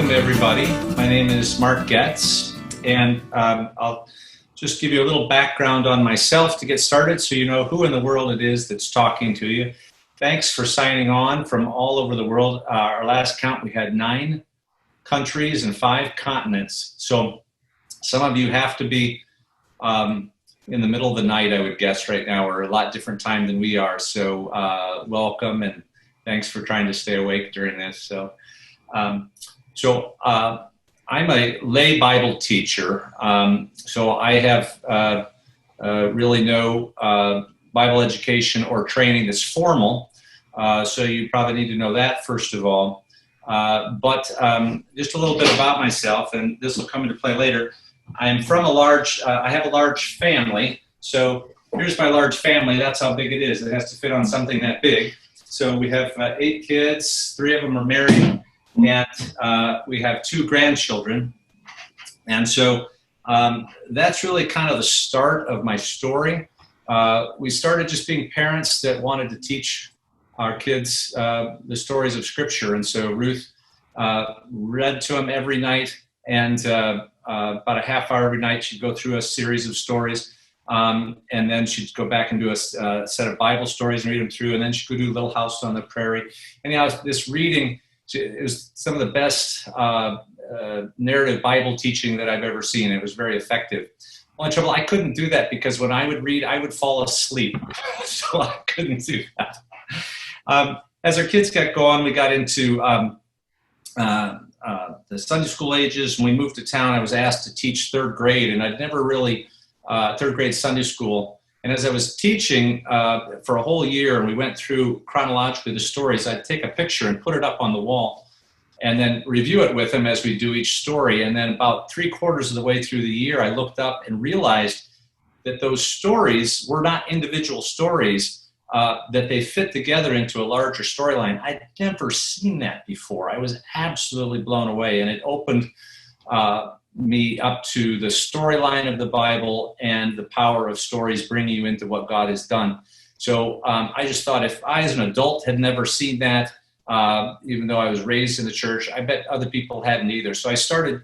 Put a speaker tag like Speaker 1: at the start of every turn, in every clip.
Speaker 1: Welcome, everybody. My name is Mark Getz, and I'll just give you a little background on myself to get started so you know who in the world it is that's talking to you. Thanks for signing on from all over the world. Our last count, we had 9 countries and 5 continents. So some of you have to be in the middle of the night, I would guess, right now, or a lot different time than we are. So welcome, and thanks for trying to stay awake during this. I'm a lay Bible teacher, so I have really no Bible education or training that's formal, so you probably need to know that first of all. But just a little bit about myself, and this will come into play later. I am from I have a large family, so here's my large family. That's how big it is. It has to fit on something that big. So we have 8 kids, 3 of them are married, and we have 2 grandchildren. And so that's really kind of the start of my story. We started just being parents that wanted to teach our kids the stories of Scripture. And so Ruth read to them every night, and about a half hour every night she'd go through a series of stories. And then she'd go back and do a set of Bible stories and read them through. And then she'd go do Little House on the Prairie. And this reading, it was some of the best narrative Bible teaching that I've ever seen. It was very effective. Only trouble, I couldn't do that because when I would read, I would fall asleep. So I couldn't do that. As our kids got going, we got into the Sunday school ages. When we moved to town, I was asked to teach 3rd grade, and I'd never really 3rd grade Sunday school. And as I was teaching for a whole year, and we went through chronologically the stories, I'd take a picture and put it up on the wall and then review it with them as we do each story. And then about 3/4 of the way through the year, I looked up and realized that those stories were not individual stories, that they fit together into a larger storyline. I'd never seen that before. I was absolutely blown away, and it opened me up to the storyline of the Bible and the power of stories bringing you into what God has done. So I just thought, if I as an adult had never seen that, even though I was raised in the church, I bet other people hadn't either. So I started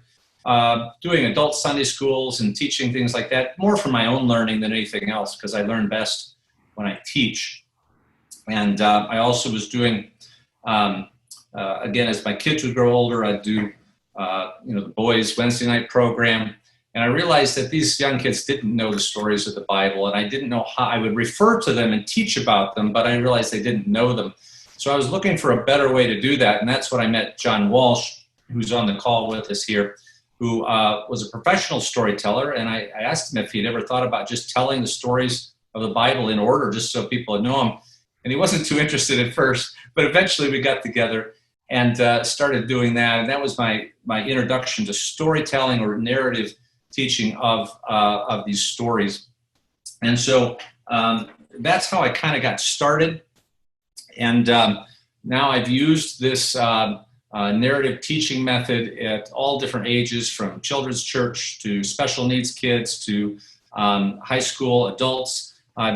Speaker 1: doing adult Sunday schools and teaching things like that, more for my own learning than anything else, because I learn best when I teach. And I also was doing, again, as my kids would grow older, I'd do the boys' Wednesday night program. And I realized that these young kids didn't know the stories of the Bible, and I didn't know how I would refer to them and teach about them, but I realized they didn't know them. So I was looking for a better way to do that, and that's when I met John Walsh, who's on the call with us here, who was a professional storyteller, and I asked him if he'd ever thought about just telling the stories of the Bible in order, just so people would know them. And he wasn't too interested at first, but eventually we got together and started doing that. And that was my introduction to storytelling or narrative teaching of these stories. And so that's how I kind of got started. And now I've used this narrative teaching method at all different ages, from children's church to special needs kids to high school adults,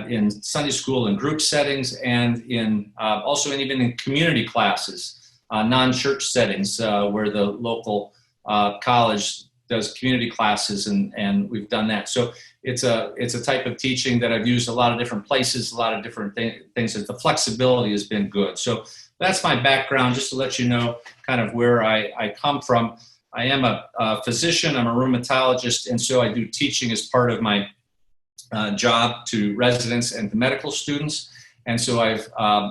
Speaker 1: in Sunday school and group settings, and in also even in community classes. Non-church settings where the local college does community classes, and we've done that. So it's a type of teaching that I've used a lot of different places, a lot of different things. The flexibility has been good. So that's my background, just to let you know kind of where I come from. I am a physician, I'm a rheumatologist, and so I do teaching as part of my job to residents and to medical students. And so I've,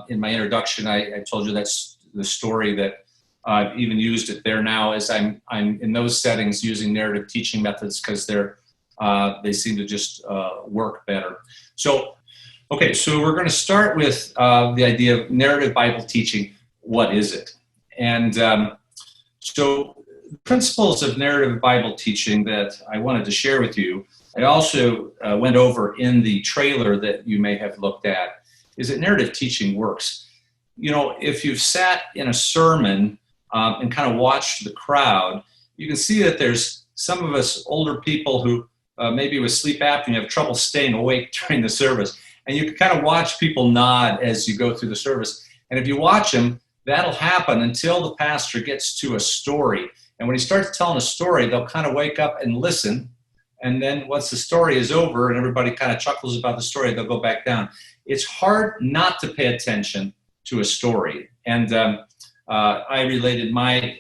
Speaker 1: in my introduction, I told you that's the story that I've even used it there now, as I'm in those settings using narrative teaching methods, because they seem to just work better. So, okay, so we're going to start with the idea of narrative Bible teaching. What is it? And so the principles of narrative Bible teaching that I wanted to share with you, I also went over in the trailer that you may have looked at, is that narrative teaching works. You know, if you've sat in a sermon and kind of watched the crowd, you can see that there's some of us older people who maybe with sleep apnea have trouble staying awake during the service. And you can kind of watch people nod as you go through the service. And if you watch them, that'll happen until the pastor gets to a story. And when he starts telling a story, they'll kind of wake up and listen. And then once the story is over and everybody kind of chuckles about the story, they'll go back down. It's hard not to pay attention to a story. And I related my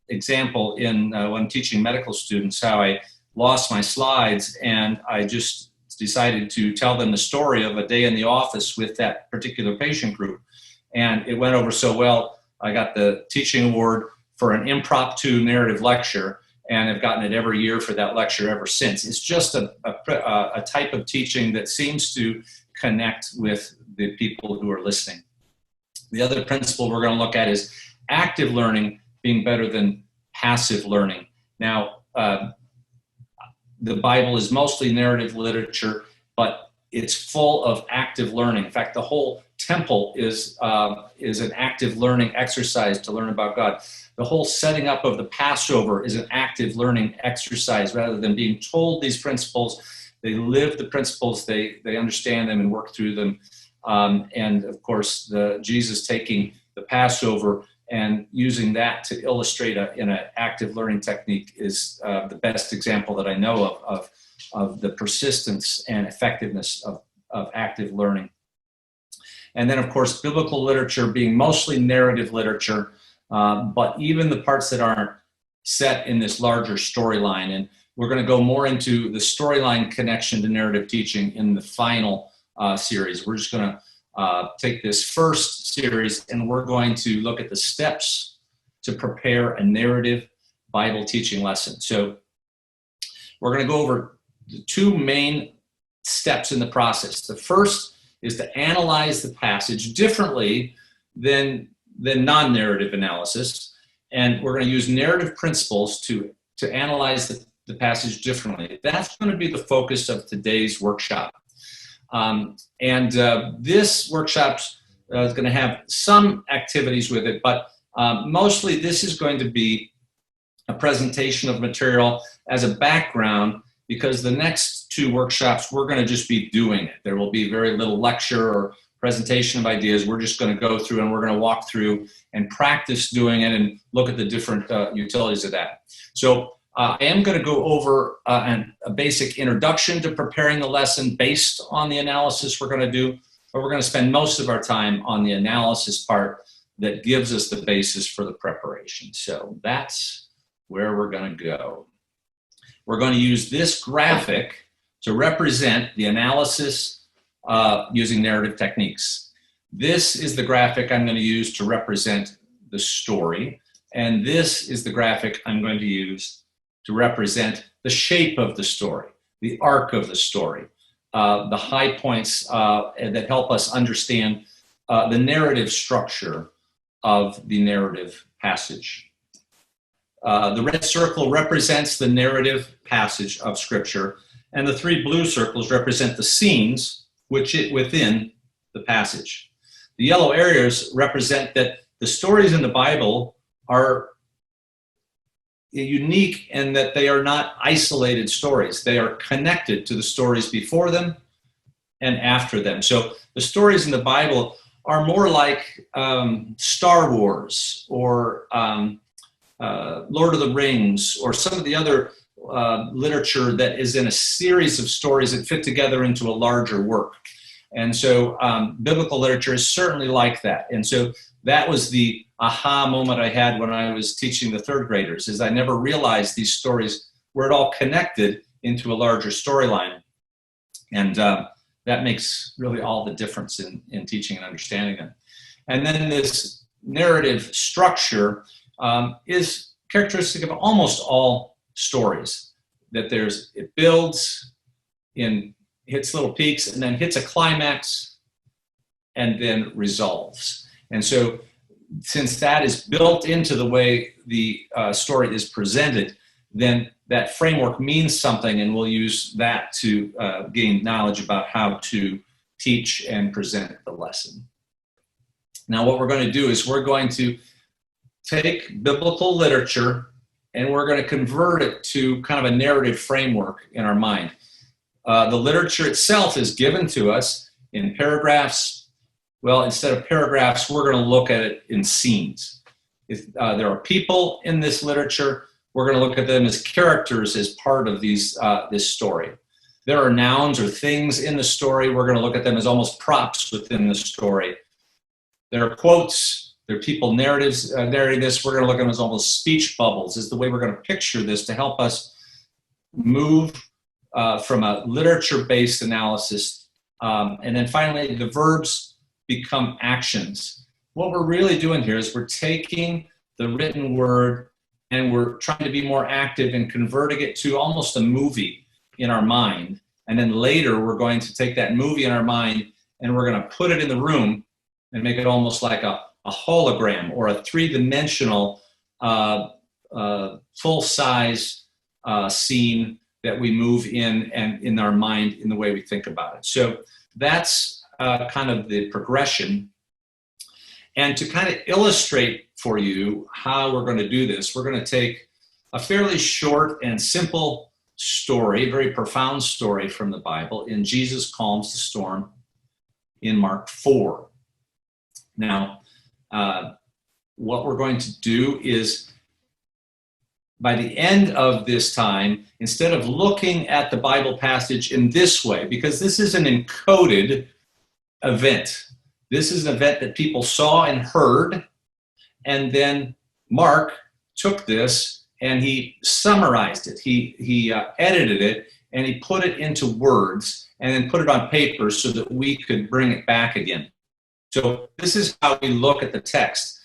Speaker 1: example in when teaching medical students, how I lost my slides and I just decided to tell them the story of a day in the office with that particular patient group. And it went over so well, I got the teaching award for an impromptu narrative lecture, and I've gotten it every year for that lecture ever since. It's just a type of teaching that seems to connect with the people who are listening. The other principle we're going to look at is active learning being better than passive learning. Now, the Bible is mostly narrative literature, but it's full of active learning. In fact, the whole temple is an active learning exercise to learn about God. The whole setting up of the Passover is an active learning exercise. Rather than being told these principles, they live the principles, they understand them and work through them. And of course, Jesus taking the Passover and using that to illustrate in an active learning technique is the best example that I know of the persistence and effectiveness of active learning. And then, of course, biblical literature being mostly narrative literature, but even the parts that aren't set in this larger storyline. And we're going to go more into the storyline connection to narrative teaching in the final series. We're just going to take this first series and we're going to look at the steps to prepare a narrative Bible teaching lesson. So we're going to go over the two main steps in the process. The first is to analyze the passage differently than non-narrative analysis. And we're going to use narrative principles to analyze the passage differently. That's going to be the focus of today's workshop. This workshop is going to have some activities with it, but mostly this is going to be a presentation of material as a background, because the next two workshops, we're going to just be doing it. There will be very little lecture or presentation of ideas. We're just going to go through and we're going to walk through and practice doing it and look at the different utilities of that. So I am going to go over a basic introduction to preparing the lesson based on the analysis we're going to do, but we're going to spend most of our time on the analysis part that gives us the basis for the preparation. So that's where we're going to go. We're going to use this graphic to represent the analysis using narrative techniques. This is the graphic I'm going to use to represent the story, and this is the graphic I'm going to use to represent the shape of the story, the arc of the story, the high points that help us understand the narrative structure of the narrative passage. The red circle represents the narrative passage of Scripture, and the three blue circles represent the scenes within the passage. The yellow areas represent that the stories in the Bible are unique in that they are not isolated stories. They are connected to the stories before them and after them. So the stories in the Bible are more like Star Wars or Lord of the Rings or some of the other literature that is in a series of stories that fit together into a larger work. And so biblical literature is certainly like that. And so that was the aha moment I had when I was teaching the third graders, is I never realized these stories were at all connected into a larger storyline. And that makes really all the difference in teaching and understanding them. And then this narrative structure is characteristic of almost all stories, that it builds, hits little peaks, and then hits a climax, and then resolves. And so since that is built into the way the story is presented, then that framework means something, and we'll use that to gain knowledge about how to teach and present the lesson. Now, what we're going to do is we're going to take biblical literature and we're going to convert it to kind of a narrative framework in our mind. The literature itself is given to us in paragraphs. Well, instead of paragraphs, we're going to look at it in scenes. There are people in this literature. We're going to look at them as characters as part of this story. There are nouns or things in the story. We're going to look at them as almost props within the story. There are quotes. There are people narrating this. We're going to look at them as almost speech bubbles, is the way we're going to picture this to help us move from a literature-based analysis. And then finally, the verbs become actions. What we're really doing here is we're taking the written word and we're trying to be more active in converting it to almost a movie in our mind. And then later, we're going to take that movie in our mind and we're going to put it in the room and make it almost like a hologram or a three-dimensional full-size scene that we move in and in our mind in the way we think about it. So that's kind of the progression. And to kind of illustrate for you how we're going to do this, we're going to take a fairly short and simple story, very profound story from the Bible in Jesus Calms the Storm in Mark 4. Now, what we're going to do is, by the end of this time, instead of looking at the Bible passage in this way, because this is an encoded event. This is an event that people saw and heard, and then Mark took this and he summarized it. He edited it and he put it into words and then put it on paper so that we could bring it back again. So this is how we look at the text,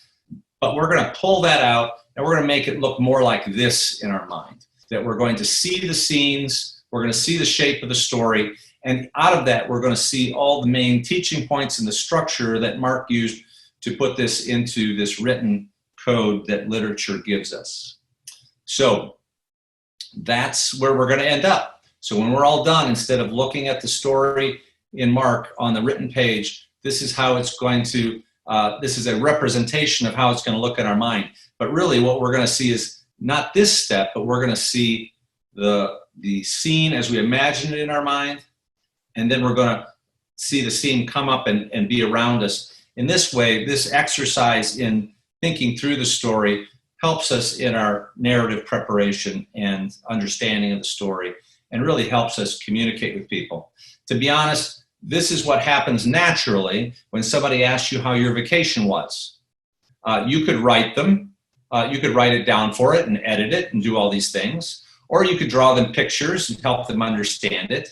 Speaker 1: but we're going to pull that out and we're going to make it look more like this in our mind, that we're going to see the scenes, we're going to see the shape of the story, and out of that, we're going to see all the main teaching points and the structure that Mark used to put this into this written code that literature gives us. So that's where we're going to end up. So when we're all done, instead of looking at the story in Mark on the written page, this is how it's going to, this is a representation of how it's going to look in our mind. But really what we're going to see is not this step, but we're going to see the scene as we imagine it in our mind. And then we're going to see the scene come up and be around us. In this way, this exercise in thinking through the story helps us in our narrative preparation and understanding of the story, and really helps us communicate with people. To be honest, this is what happens naturally when somebody asks you how your vacation was. You could write them. You could write it down for it and edit it and do all these things. Or you could draw them pictures and help them understand it.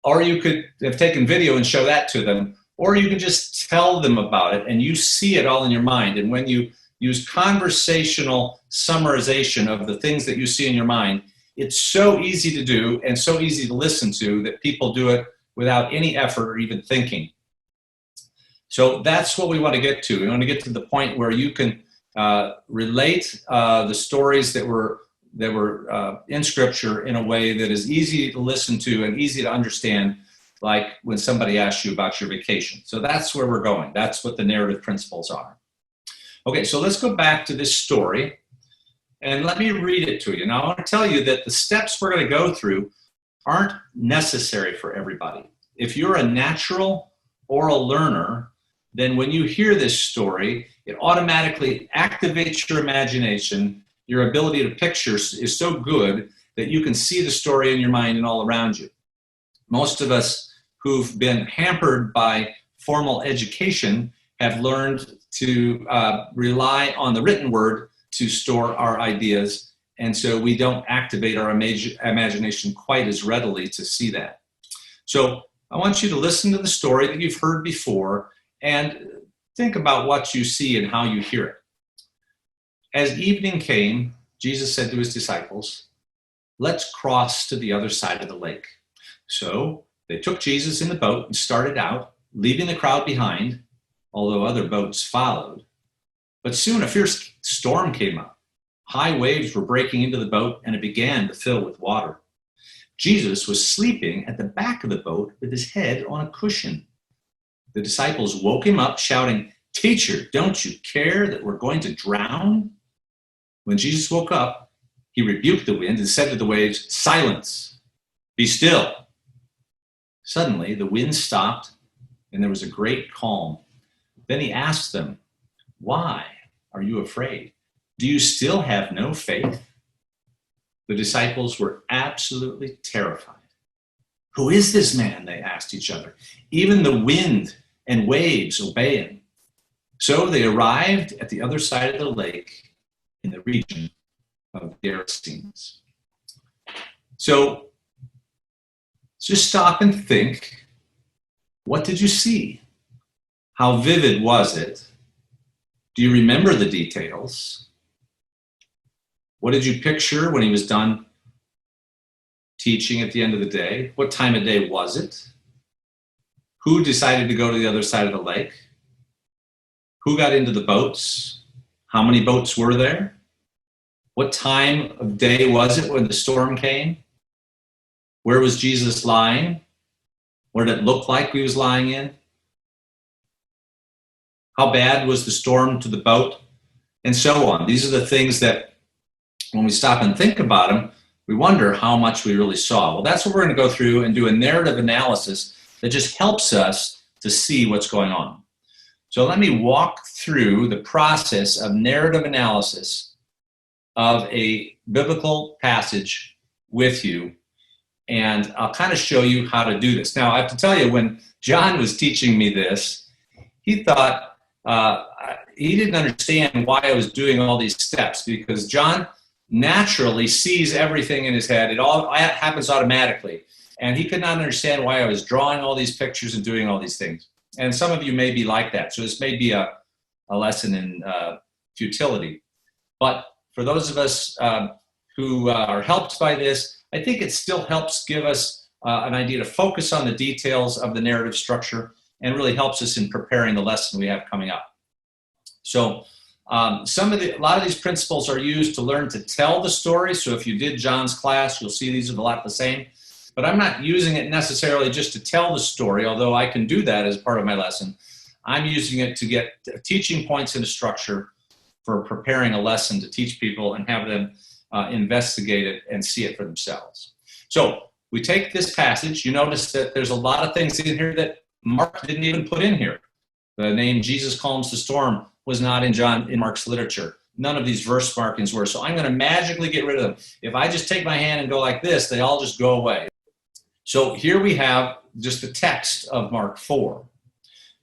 Speaker 1: Or you could have taken video and show that to them. Or you could just tell them about it and you see it all in your mind. And when you use conversational summarization of the things that you see in your mind, it's so easy to do and so easy to listen to that people do it without any effort or even thinking. So that's what we want to get to. We want to get to the point where you can relate the stories that were in Scripture in a way that is easy to listen to and easy to understand, like when somebody asks you about your vacation. So that's where we're going. That's what the narrative principles are. Okay, so let's go back to this story and let me read it to you. Now I want to tell you that the steps we're going to go through aren't necessary for everybody. If you're a natural oral learner, then when you hear this story, it automatically activates your imagination. Your ability to picture is so good that you can see the story in your mind and all around you. Most of us who've been hampered by formal education have learned to rely on the written word to store our ideas, and so we don't activate our imagination quite as readily to see that. So I want you to listen to the story that you've heard before and think about what you see and how you hear it. As evening came, Jesus said to his disciples, "Let's cross to the other side of the lake." So they took Jesus in the boat and started out, leaving the crowd behind, although other boats followed. But soon a fierce storm came up. High waves were breaking into the boat, and it began to fill with water. Jesus was sleeping at the back of the boat with his head on a cushion. The disciples woke him up, shouting, "Teacher, don't you care that we're going to drown?" When Jesus woke up, he rebuked the wind and said to the waves, "Silence, be still." Suddenly, the wind stopped, and there was a great calm. Then he asked them, "Why are you afraid? Do you still have no faith? The disciples were absolutely terrified. Who is this man? They asked each other. Even the wind and waves obey him. So they arrived at the other side of the lake in the region of Gerasenes. So just stop and think. What did you see? How vivid was it? Do you remember the details? What did you picture when he was done teaching at the end of the day? What time of day was it? Who decided to go to the other side of the lake? Who got into the boats? How many boats were there? What time of day was it when the storm came? Where was Jesus lying? What did it look like he was lying in? How bad was the storm to the boat? And so on. These are the things that when we stop and think about them, we wonder how much we really saw. Well, that's what we're going to go through and do a narrative analysis that just helps us to see what's going on. So let me walk through the process of narrative analysis of a biblical passage with you, and I'll kind of show you how to do this. Now, I have to tell you, when John was teaching me this, he thought he didn't understand why I was doing all these steps, because John naturally sees everything in his head. It all happens automatically. And he could not understand why I was drawing all these pictures and doing all these things. And some of you may be like that. So this may be a lesson in futility. But for those of us who are helped by this, I think it still helps give us an idea to focus on the details of the narrative structure, and really helps us in preparing the lesson we have coming up. So a lot of these principles are used to learn to tell the story. So if you did John's class, you'll see these are a lot the same. But I'm not using it necessarily just to tell the story, although I can do that as part of my lesson. I'm using it to get teaching points into structure for preparing a lesson to teach people and have them investigate it and see it for themselves. So we take this passage. You notice that there's a lot of things in here that Mark didn't even put in here. The name Jesus calms the storm was not in Mark's literature. None of these verse markings were. So I'm going to magically get rid of them. If I just take my hand and go like this, they all just go away. So here we have just the text of Mark 4.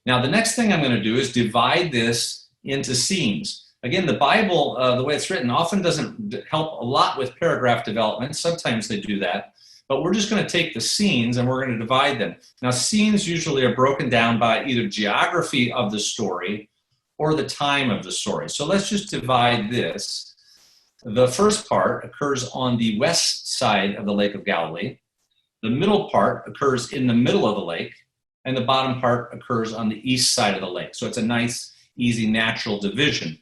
Speaker 1: Now the next thing I'm going to do is divide this into scenes. Again, the Bible, the way it's written, often doesn't help a lot with paragraph development. Sometimes they do that. But we're just going to take the scenes and we're going to divide them. Now, scenes usually are broken down by either geography of the story or the time of the story. So let's just divide this. The first part occurs on the west side of the Lake of Galilee. The middle part occurs in the middle of the lake, and the bottom part occurs on the east side of the lake. So it's a nice, easy, natural division.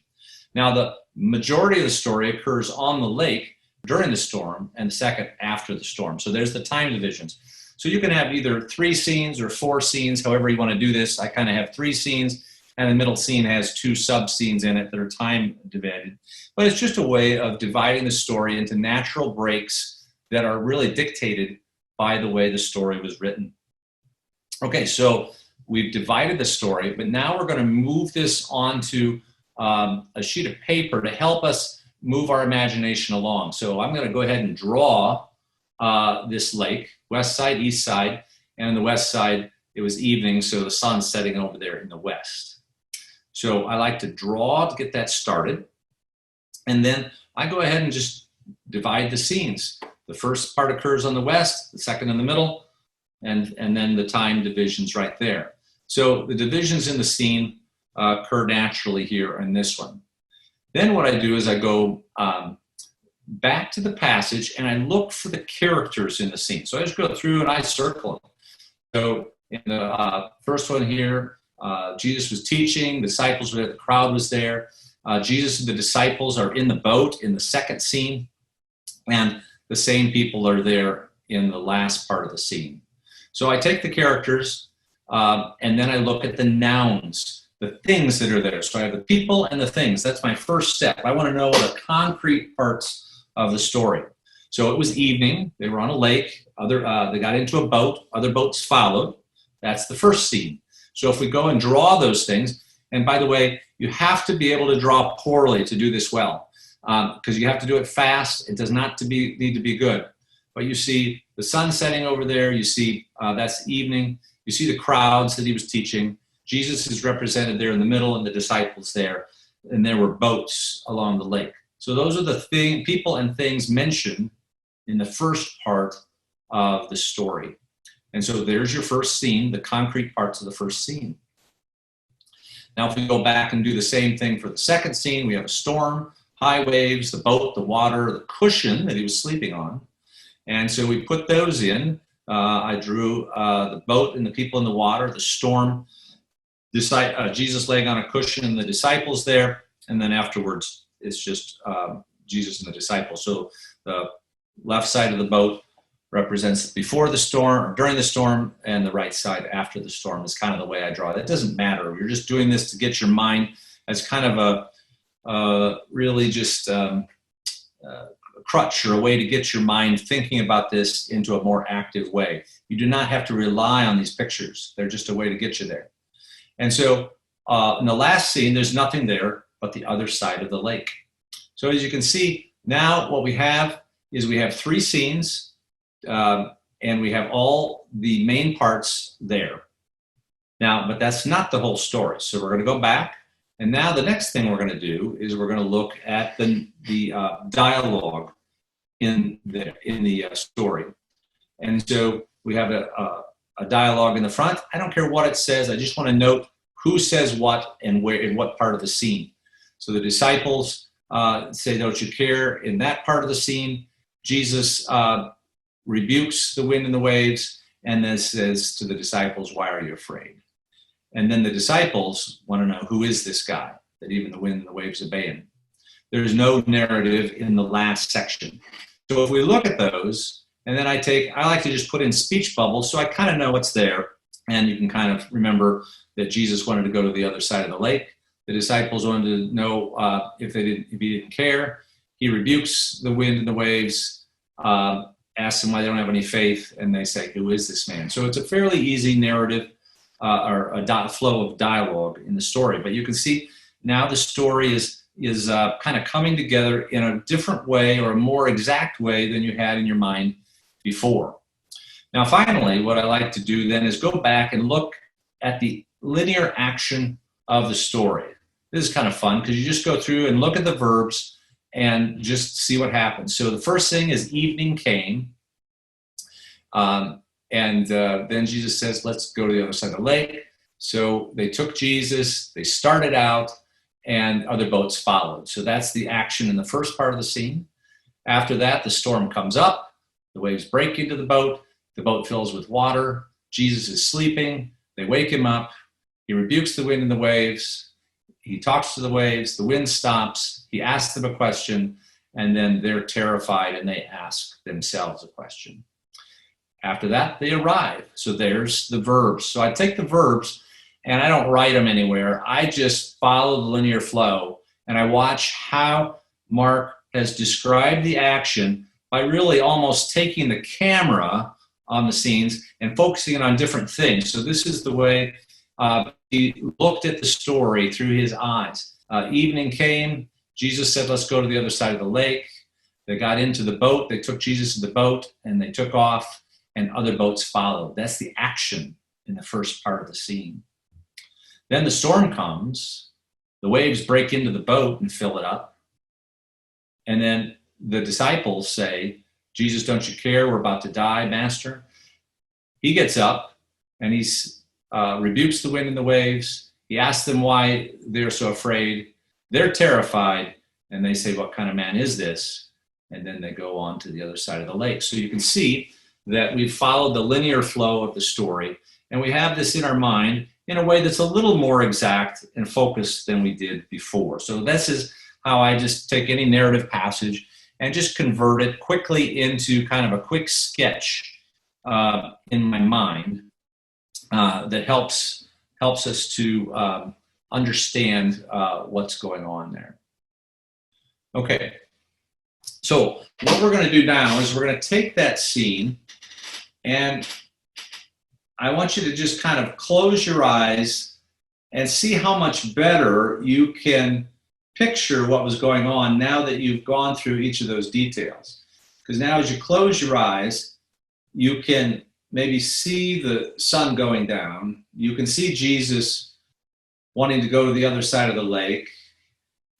Speaker 1: Now, the majority of the story occurs on the lake during the storm, and the second after the storm. So there's the time divisions. So you can have either 3 scenes or 4 scenes, however you want to do this. I kind of have 3 scenes, and the middle scene has 2 sub-scenes in it that are time divided. But it's just a way of dividing the story into natural breaks that are really dictated by the way the story was written. Okay, so we've divided the story, but now we're going to move this onto a sheet of paper to help us move our imagination along. So I'm going to go ahead and draw this lake, west side, east side, and on the west side, it was evening, so the sun's setting over there in the west. So I like to draw to get that started. And then I go ahead and just divide the scenes. The first part occurs on the west, the second in the middle, and then the time divisions right there. So the divisions in the scene occur naturally here in this one. Then what I do is I go back to the passage and I look for the characters in the scene. So I just go through and I circle them. So in the first one here, Jesus was teaching, the disciples were there, the crowd was there. Jesus and the disciples are in the boat in the second scene, and the same people are there in the last part of the scene. So I take the characters and then I look at the nouns, the things that are there. So I have the people and the things. That's my first step. I want to know the concrete parts of the story. So it was evening. They were on a lake. They got into a boat. Other boats followed. That's the first scene. So if we go and draw those things, And by the way, you have to be able to draw poorly to do this well, because you have to do it fast. It does not need to be good. But you see the sun setting over there. You see that's evening. You see the crowds that he was teaching. Jesus is represented there in the middle and the disciples there. And there were boats along the lake. So those are the people and things mentioned in the first part of the story. And so there's your first scene, the concrete parts of the first scene. Now, if we go back and do the same thing for the second scene, we have a storm, high waves, the boat, the water, the cushion that he was sleeping on. And so we put those in. I drew the boat and the people in the water, the storm, Jesus laying on a cushion and the disciples there. And then afterwards, it's just Jesus and the disciples. So the left side of the boat represents before the storm or during the storm, and the right side after the storm is kind of the way I draw it. It doesn't matter. You're just doing this to get your mind as kind of a really just a crutch or a way to get your mind thinking about this into a more active way. You do not have to rely on these pictures. They're just a way to get you there. And so in the last scene, there's nothing there but the other side of the lake. So as you can see, now what we have is we have three scenes, and we have all the main parts there. Now, but that's not the whole story. So we're going to go back. And now the next thing we're going to do is we're going to look at the dialogue in the story. And so we have a dialogue in the front. I don't care what it says. I just want to note who says what and where in what part of the scene. So the disciples say, "Don't you care?" In that part of the scene, Jesus rebukes the wind and the waves and then says to the disciples, "Why are you afraid?" And then the disciples want to know, who is this guy that even the wind and the waves obey him? There's no narrative in the last section. So if we look at those, and then I like to just put in speech bubbles so I kind of know what's there. And you can kind of remember that Jesus wanted to go to the other side of the lake. The disciples wanted to know if he didn't care. He rebukes the wind and the waves, asks them why they don't have any faith, and they say, "Who is this man?" So it's a fairly easy narrative or a flow of dialogue in the story. But you can see now the story is kind of coming together in a different way or a more exact way than you had in your mind before. Now, finally, what I like to do then is go back and look at the linear action of the story. This is kind of fun because you just go through and look at the verbs and just see what happens. So the first thing is evening came. Then Jesus says, "Let's go to the other side of the lake." So they took Jesus, they started out, and other boats followed. So that's the action in the first part of the scene. After that, the storm comes up, the waves break into the boat fills with water, Jesus is sleeping, they wake him up, he rebukes the wind and the waves, he talks to the waves, the wind stops, he asks them a question, and then they're terrified and they ask themselves a question. After that, they arrive. So there's the verbs. So I take the verbs and I don't write them anywhere. I just follow the linear flow and I watch how Mark has described the action by really almost taking the camera on the scenes and focusing on different things. So this is the way he looked at the story through his eyes. Evening came. Jesus said, "Let's go to the other side of the lake." They got into the boat. They took Jesus in the boat and they took off. And other boats followed. That's the action in the first part of the scene. Then the storm comes, the waves break into the boat and fill it up. And then the disciples say, "Jesus, don't you care? We're about to die, Master." He gets up and he rebukes the wind and the waves. He asks them why they're so afraid. They're terrified. And they say, "What kind of man is this?" And then they go on to the other side of the lake. So you can see that we've followed the linear flow of the story, and we have this in our mind in a way that's a little more exact and focused than we did before. So this is how I just take any narrative passage and just convert it quickly into kind of a quick sketch in my mind that helps us to understand what's going on there. Okay, so what we're going to do now is we're going to take that scene, and I want you to just kind of close your eyes and see how much better you can picture what was going on now that you've gone through each of those details. Because now as you close your eyes, you can maybe see the sun going down. You can see Jesus wanting to go to the other side of the lake,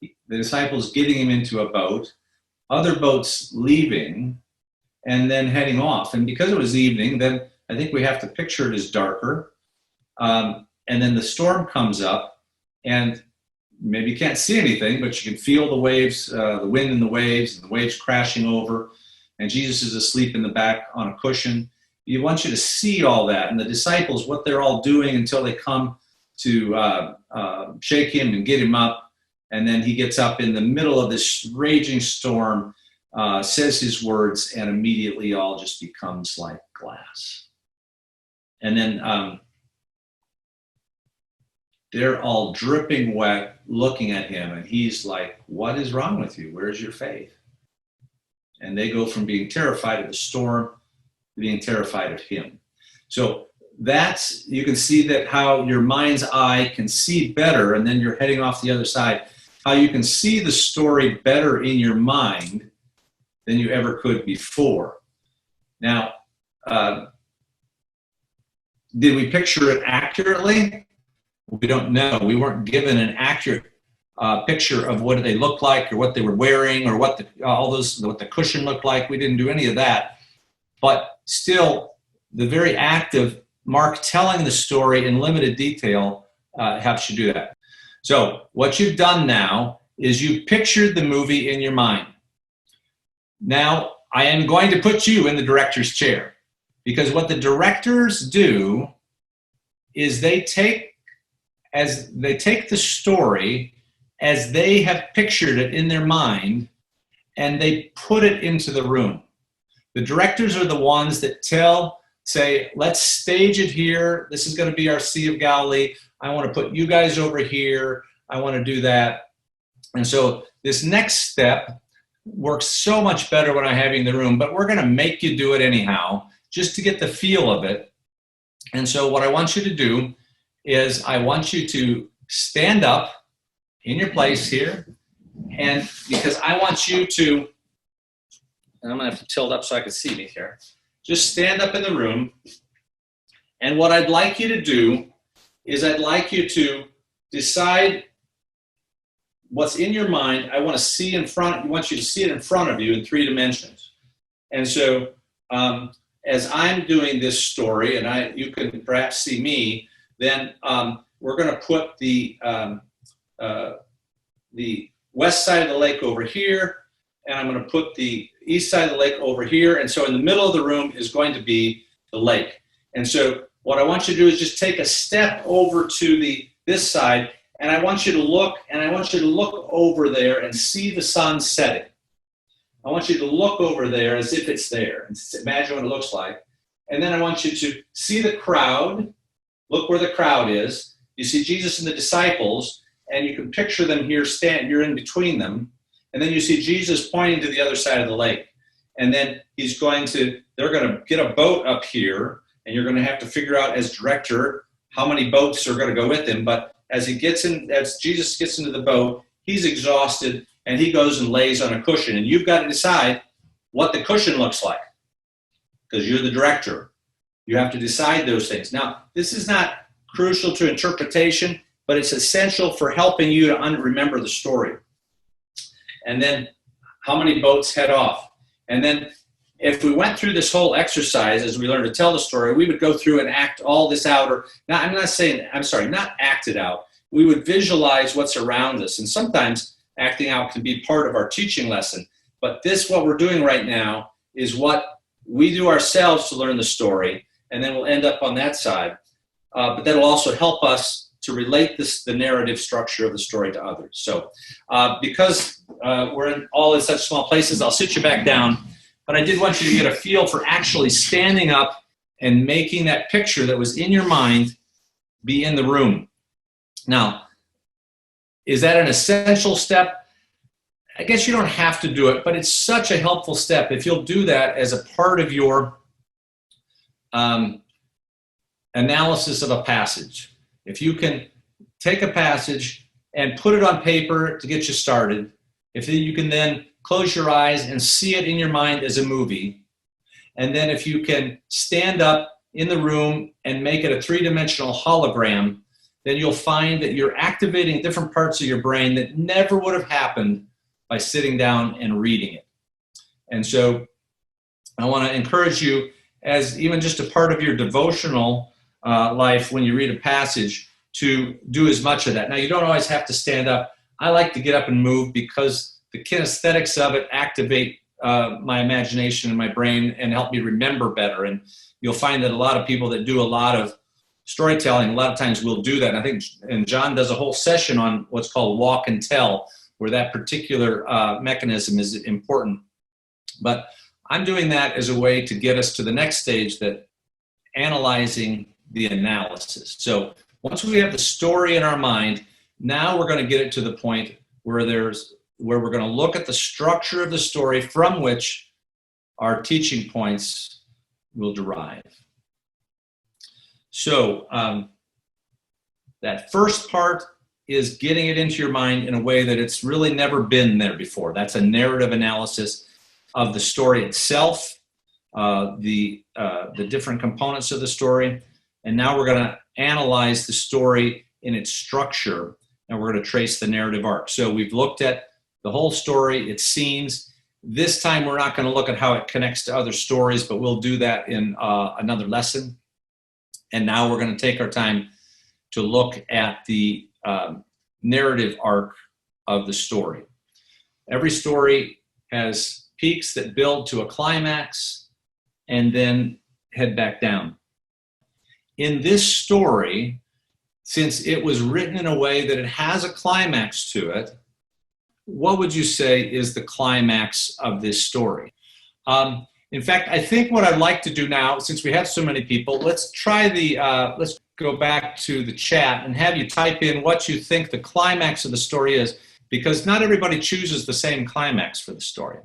Speaker 1: the disciples getting him into a boat, other boats leaving, and then heading off. And because it was evening, then I think we have to picture it as darker. And then the storm comes up, and maybe you can't see anything, but you can feel the waves, the wind in the waves, and the waves crashing over. And Jesus is asleep in the back on a cushion. He wants you to see all that. And the disciples, what they're all doing until they come to shake him and get him up. And then he gets up in the middle of this raging storm, says his words, and immediately all just becomes like glass. And then they're all dripping wet looking at him, and he's like, what is wrong with you? Where's your faith? And they go from being terrified of the storm to being terrified of him. So that's, you can see that how your mind's eye can see better, and then you're heading off the other side, how you can see the story better in your mind than you ever could before. Now, did we picture it accurately? We don't know. We weren't given an accurate picture of what they looked like, or what they were wearing, or what what the cushion looked like. We didn't do any of that. But still, the very act of Mark telling the story in limited detail helps you do that. So what you've done now is you pictured the movie in your mind. Now, I am going to put you in the director's chair, because what the directors do is they take the story as they have pictured it in their mind, and they put it into the room. The directors are the ones that say, let's stage it here. This is going to be our Sea of Galilee. I want to put you guys over here. I want to do that. And so this next step works so much better when I have you in the room, but we're going to make you do it anyhow, just to get the feel of it. And so what I want you to do is I want you to stand up in your place here, and because I want you to, and I'm going to have to tilt up so I can see me here, just stand up in the room, and what I'd like you to do is I'd like you to decide what's in your mind. I want you to see it in front of you in 3 dimensions. And so as I'm doing this story, and you can perhaps see me, then we're going to put the west side of the lake over here, and I'm going to put the east side of the lake over here. And so in the middle of the room is going to be the lake. And so what I want you to do is just take a step over to this side, and I want you to look over there and see the sun setting. I want you to look over there as if it's there, and imagine what it looks like. And then I want you to see the crowd. Look where the crowd is. You see Jesus and the disciples, and you can picture them here you're in between them. And then you see Jesus pointing to the other side of the lake. And then they're going to get a boat up here, and you're going to have to figure out as director how many boats are going to go with him. But as Jesus gets into the boat, he's exhausted, and he goes and lays on a cushion. And you've got to decide what the cushion looks like, because you're the director. You have to decide those things. Now, this is not crucial to interpretation, but it's essential for helping you to remember the story. And then how many boats head off. And then if we went through this whole exercise as we learned to tell the story, we would go through and act all this out, not act it out. We would visualize what's around us. And sometimes acting out can be part of our teaching lesson. But what we're doing right now is what we do ourselves to learn the story, and then we'll end up on that side. But that'll also help us to relate the narrative structure of the story to others. So because we're all in such small places, I'll sit you back down. But I did want you to get a feel for actually standing up and making that picture that was in your mind be in the room. Now, is that an essential step? I guess you don't have to do it, but it's such a helpful step. If you'll do that as a part of your analysis of a passage, if you can take a passage and put it on paper to get you started. If you can then close your eyes and see it in your mind as a movie. And then if you can stand up in the room and make it a three-dimensional hologram, then you'll find that you're activating different parts of your brain that never would have happened by sitting down and reading it. And so I want to encourage you, as even just a part of your devotional life when you read a passage, to do as much of that. Now, you don't always have to stand up. I like to get up and move because the kinesthetics of it activate my imagination and my brain and help me remember better. And you'll find that a lot of people that do a lot of storytelling, a lot of times will do that. And I think, and John does a whole session on what's called walk and tell, where that particular mechanism is important. But I'm doing that as a way to get us to the next stage, that analyzing the analysis. So once we have the story in our mind, now we're going to get it to the point where we're going to look at the structure of the story from which our teaching points will derive. So that first part is getting it into your mind in a way that it's really never been there before. That's a narrative analysis of the story itself, the different components of the story. And now we're going to analyze the story in its structure, and we're going to trace the narrative arc. So we've looked at the whole story, its scenes. This time we're not going to look at how it connects to other stories, but we'll do that in another lesson. And now we're going to take our time to look at the narrative arc of the story. Every story has peaks that build to a climax and then head back down. In this story, since it was written in a way that it has a climax to it, what would you say is the climax of this story? In fact, I think what I'd like to do now, since we have so many people, let's try let's go back to the chat and have you type in what you think the climax of the story is, because not everybody chooses the same climax for the story.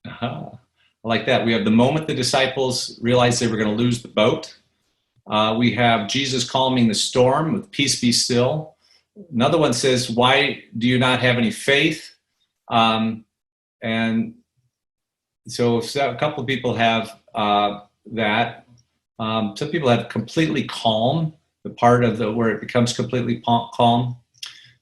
Speaker 1: I like that. We have the moment the disciples realized they were going to lose the boat. We have Jesus calming the storm with peace be still. Another one says, why do you not have any faith? And so a couple of people have that. Some people have completely calm, the part of where it becomes completely calm.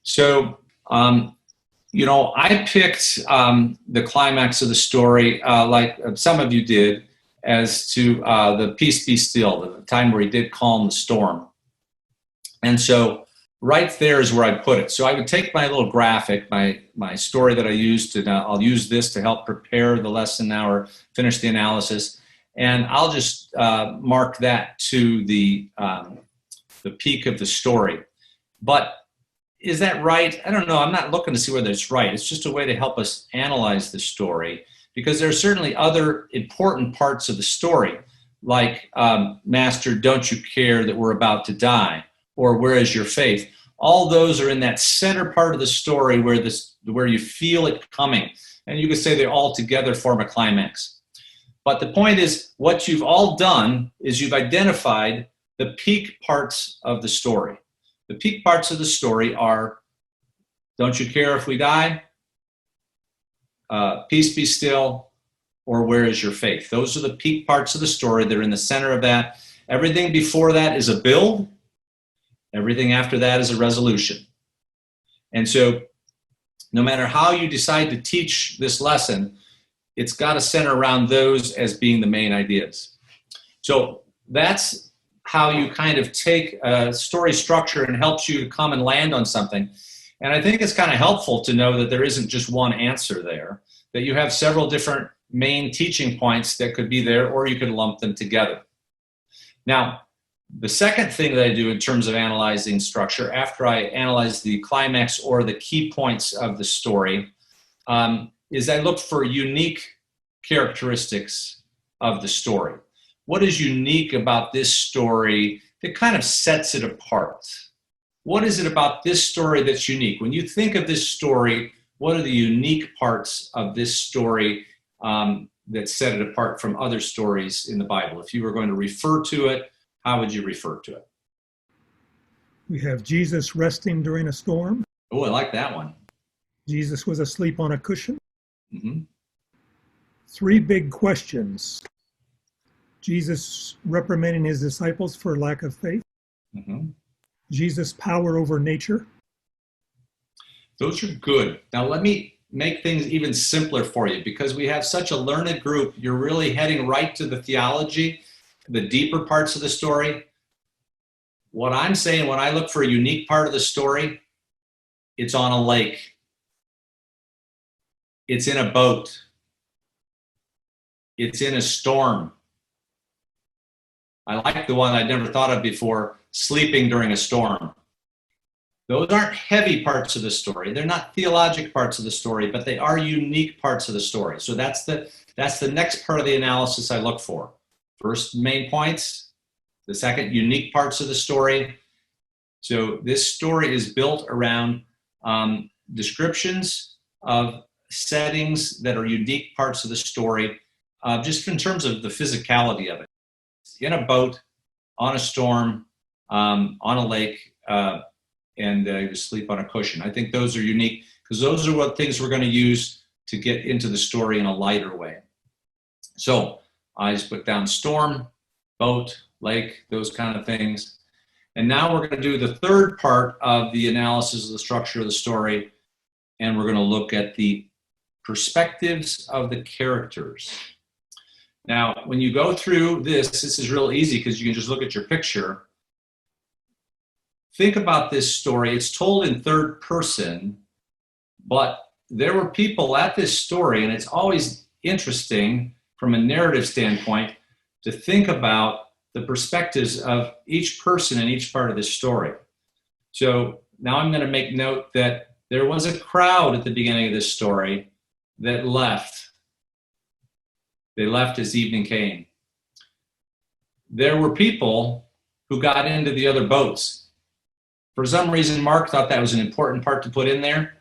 Speaker 1: So, I picked the climax of the story, like some of you did, as to the peace be still, the time where he did calm the storm. And so right there is where I put it. So I would take my little graphic, my story that I used, and I'll use this to help prepare the lesson now or finish the analysis. And I'll just mark that to the peak of the story. But is that right? I don't know. I'm not looking to see whether it's right. It's just a way to help us analyze the story, because there are certainly other important parts of the story, like Master, don't you care that we're about to die? Or where is your faith? All those are in that center part of the story where you feel it coming. And you could say they all together form a climax. But the point is, what you've all done is you've identified the peak parts of the story. The peak parts of the story are, don't you care if we die? Peace be still, or where is your faith? Those are the peak parts of the story. They're in the center of that. Everything before that is a build. Everything after that is a resolution. And so no matter how you decide to teach this lesson, it's got to center around those as being the main ideas. So that's how you kind of take a story structure and helps you to come and land on something. And I think it's kind of helpful to know that there isn't just one answer there, that you have several different main teaching points that could be there, or you could lump them together. Now, the second thing that I do in terms of analyzing structure, after I analyze the climax or the key points of the story, is I look for unique characteristics of the story. What is unique about this story that kind of sets it apart? What is it about this story that's unique? When you think of this story, what are the unique parts of this story that set it apart from other stories in the Bible? If you were going to refer to it, how would you refer to it?
Speaker 2: We have Jesus resting during a storm.
Speaker 1: Oh, I like that one.
Speaker 2: Jesus was asleep on a cushion.
Speaker 1: Hmm.
Speaker 2: Three big questions. Jesus reprimanding his disciples for lack of faith.
Speaker 1: Hmm.
Speaker 2: Jesus' power over nature.
Speaker 1: Those are good. Now, let me make things even simpler for you because we have such a learned group. You're really heading right to the theology, the deeper parts of the story. What I'm saying, when I look for a unique part of the story, it's on a lake. It's in a boat. It's in a storm. I like the one I'd never thought of before, sleeping during a storm. Those aren't heavy parts of the story. They're not theologic parts of the story, but they are unique parts of the story. So that's the next part of the analysis I look for. First, main points. The second, unique parts of the story. So this story is built around descriptions of settings that are unique parts of the story, just in terms of the physicality of it. In a boat, on a storm, on a lake, and he was asleep on a cushion. I think those are unique because those are what things we're going to use to get into the story in a lighter way. So I just put down storm, boat, lake, those kind of things. And now we're going to do the third part of the analysis of the structure of the story, and we're going to look at the perspectives of the characters. Now, when you go through this is real easy because you can just look at your picture. Think about this story. It's told in third person, but there were people at this story, and it's always interesting from a narrative standpoint to think about the perspectives of each person in each part of this story. So now I'm going to make note that there was a crowd at the beginning of this story that left. They left as evening came. There were people who got into the other boats. For some reason, Mark thought that was an important part to put in there.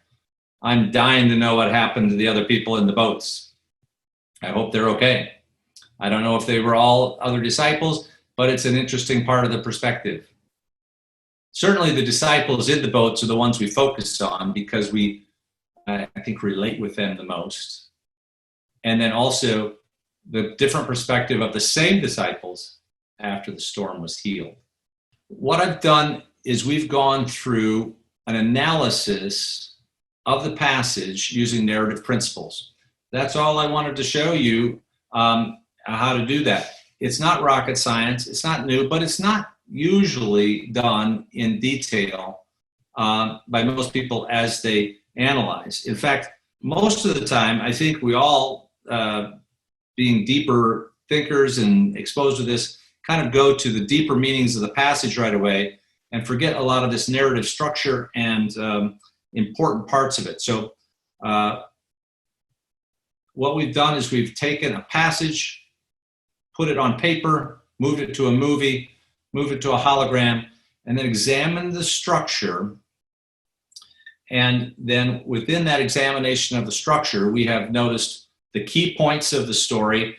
Speaker 1: I'm dying to know what happened to the other people in the boats. I hope they're okay. I don't know if they were all other disciples, but it's an interesting part of the perspective. Certainly the disciples in the boats are the ones we focus on because we, I think, relate with them the most. And then also the different perspective of the same disciples after the storm was healed. What I've done is we've gone through an analysis of the passage using narrative principles. That's all I wanted to show you how to do that. It's not rocket science, it's not new, but it's not usually done in detail by most people as they analyze. In fact, most of the time, I think we all, being deeper thinkers and exposed to this, kind of go to the deeper meanings of the passage right away and forget a lot of this narrative structure and important parts of it. So what we've done is we've taken a passage, put it on paper, moved it to a movie, moved it to a hologram, and then examined the structure. And then within that examination of the structure, we have noticed the key points of the story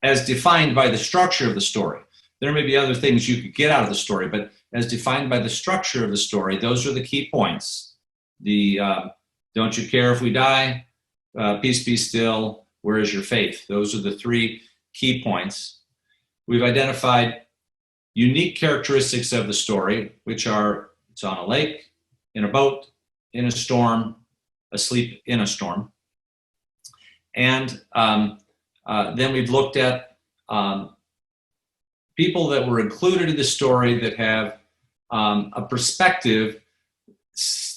Speaker 1: as defined by the structure of the story. There may be other things you could get out of the story, but as defined by the structure of the story, those are the key points. The don't you care if we die? Peace be still. Where is your faith? Those are the three key points. We've identified unique characteristics of the story, which are it's on a lake, in a boat, in a storm, asleep in a storm. And then we've looked at people that were included in the story that have a perspective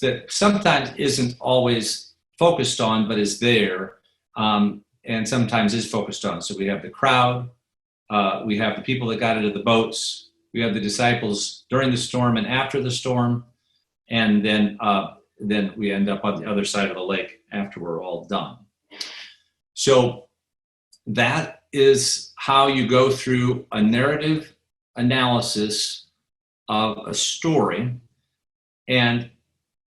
Speaker 1: that sometimes isn't always focused on, but is there, and sometimes is focused on. So we have the crowd, we have the people that got into the boats, we have the disciples during the storm and after the storm, and then we end up on the other side of the lake after we're all done. So that is how you go through a narrative analysis of a story. And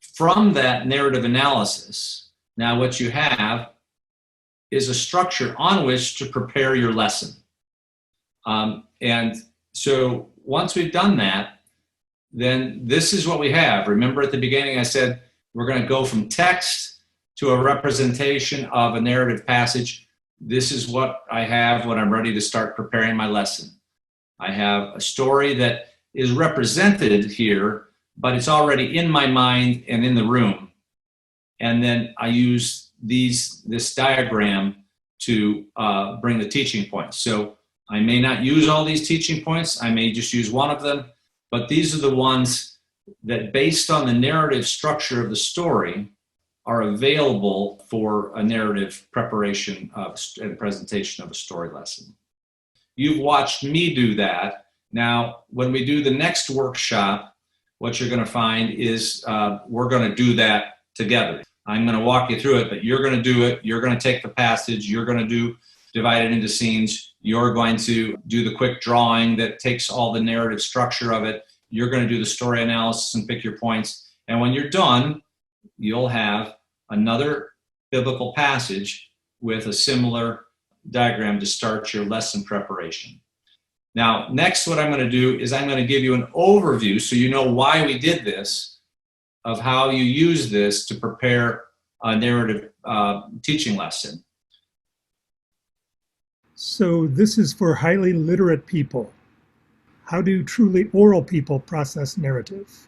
Speaker 1: from that narrative analysis, now what you have is a structure on which to prepare your lesson. And so once we've done that, then this is what we have. Remember at the beginning I said we're going to go from text to a representation of a narrative passage. This is what I have when I'm ready to start preparing my lesson. I have a story that is represented here, but it's already in my mind and in the room. And then I use this diagram to bring the teaching points. So I may not use all these teaching points. I may just use one of them, but these are the ones that, based on the narrative structure of the story, are available for a narrative preparation and presentation of a story lesson. You've watched me do that. Now, when we do the next workshop, what you're going to find is we're going to do that together. I'm going to walk you through it, but you're going to do it. You're going to take the passage. You're going to divide it into scenes. You're going to do the quick drawing that takes all the narrative structure of it. You're going to do the story analysis and pick your points. And when you're done, you'll have another biblical passage with a similar diagram to start your lesson preparation. Now, next, what I'm going to do is I'm going to give you an overview so you know why we did this, of how you use this to prepare a narrative teaching lesson.
Speaker 2: So this is for highly literate people. How do truly oral people process narrative?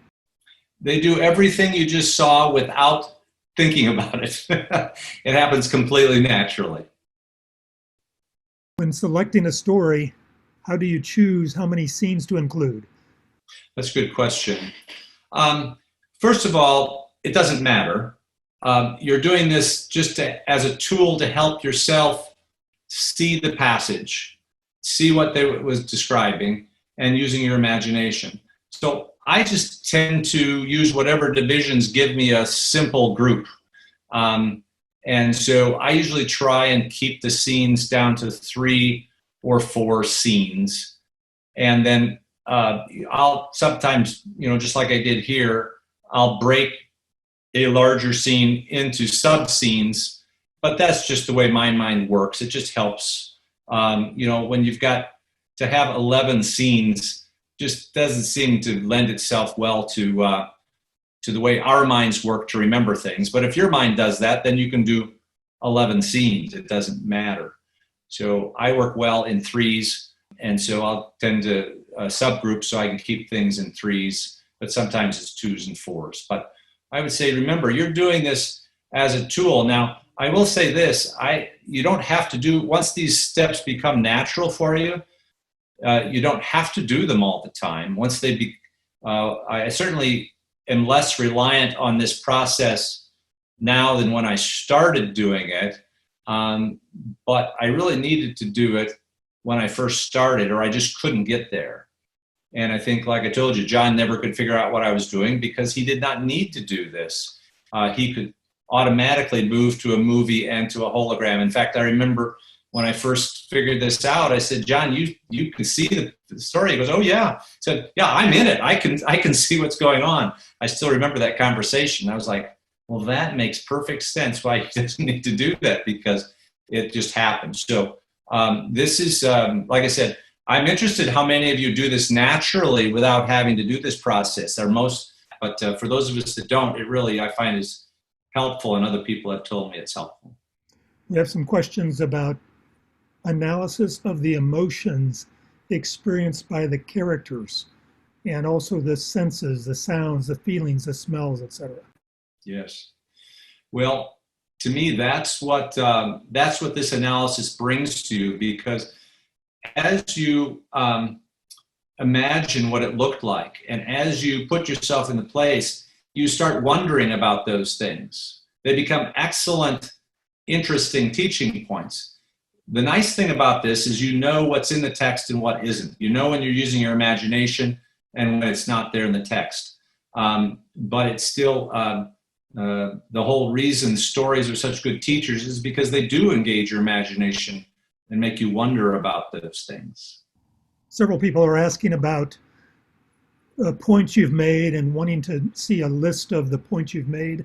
Speaker 1: They do everything you just saw without thinking about it. It happens completely naturally.
Speaker 2: When selecting a story, how do you choose how many scenes to include?
Speaker 1: That's a good question. First of all, it doesn't matter. You're doing this just as a tool to help yourself see the passage, see what they was describing, and using your imagination. So I just tend to use whatever divisions give me a simple group. And so I usually try and keep the scenes down to 3 or 4 scenes. And then I'll sometimes, just like I did here, I'll break a larger scene into sub-scenes, but that's just the way my mind works. It just helps. When you've got to have 11 scenes, just doesn't seem to lend itself well to the way our minds work to remember things. But if your mind does that, then you can do 11 scenes. It doesn't matter. So I work well in 3s, and so I'll tend to subgroup so I can keep things in 3s, but sometimes it's 2s and 4s. But I would say, remember, you're doing this as a tool. Now, I will say this, you don't have to do, once these steps become natural for you, you don't have to do them all the time. Once they I certainly am less reliant on this process now than when I started doing it, but I really needed to do it when I first started, or I just couldn't get there. And I think, like I told you, John never could figure out what I was doing because he did not need to do this. He could automatically move to a movie and to a hologram. In fact, I remember when I first figured this out, I said, John, you can see the story. He goes, oh yeah. I said, yeah, I'm in it. I can see what's going on. I still remember that conversation. I was like, well, that makes perfect sense why he doesn't need to do that, because it just happens. So this is, like I said, I'm interested how many of you do this naturally without having to do this process. But for those of us that don't, it really, I find, is helpful, and other people have told me it's helpful.
Speaker 2: We have some questions about analysis of the emotions experienced by the characters, and also the senses, the sounds, the feelings, the smells, etc.
Speaker 1: Yes. Well, to me, that's what this analysis brings to you, because as you imagine what it looked like, and as you put yourself in the place, you start wondering about those things. They become excellent, interesting teaching points. The nice thing about this is you know what's in the text and what isn't. You know when you're using your imagination and when it's not there in the text. But it's still, the whole reason stories are such good teachers is because they do engage your imagination and make you wonder about those things.
Speaker 2: Several people are asking about points you've made and wanting to see a list of the points you've made.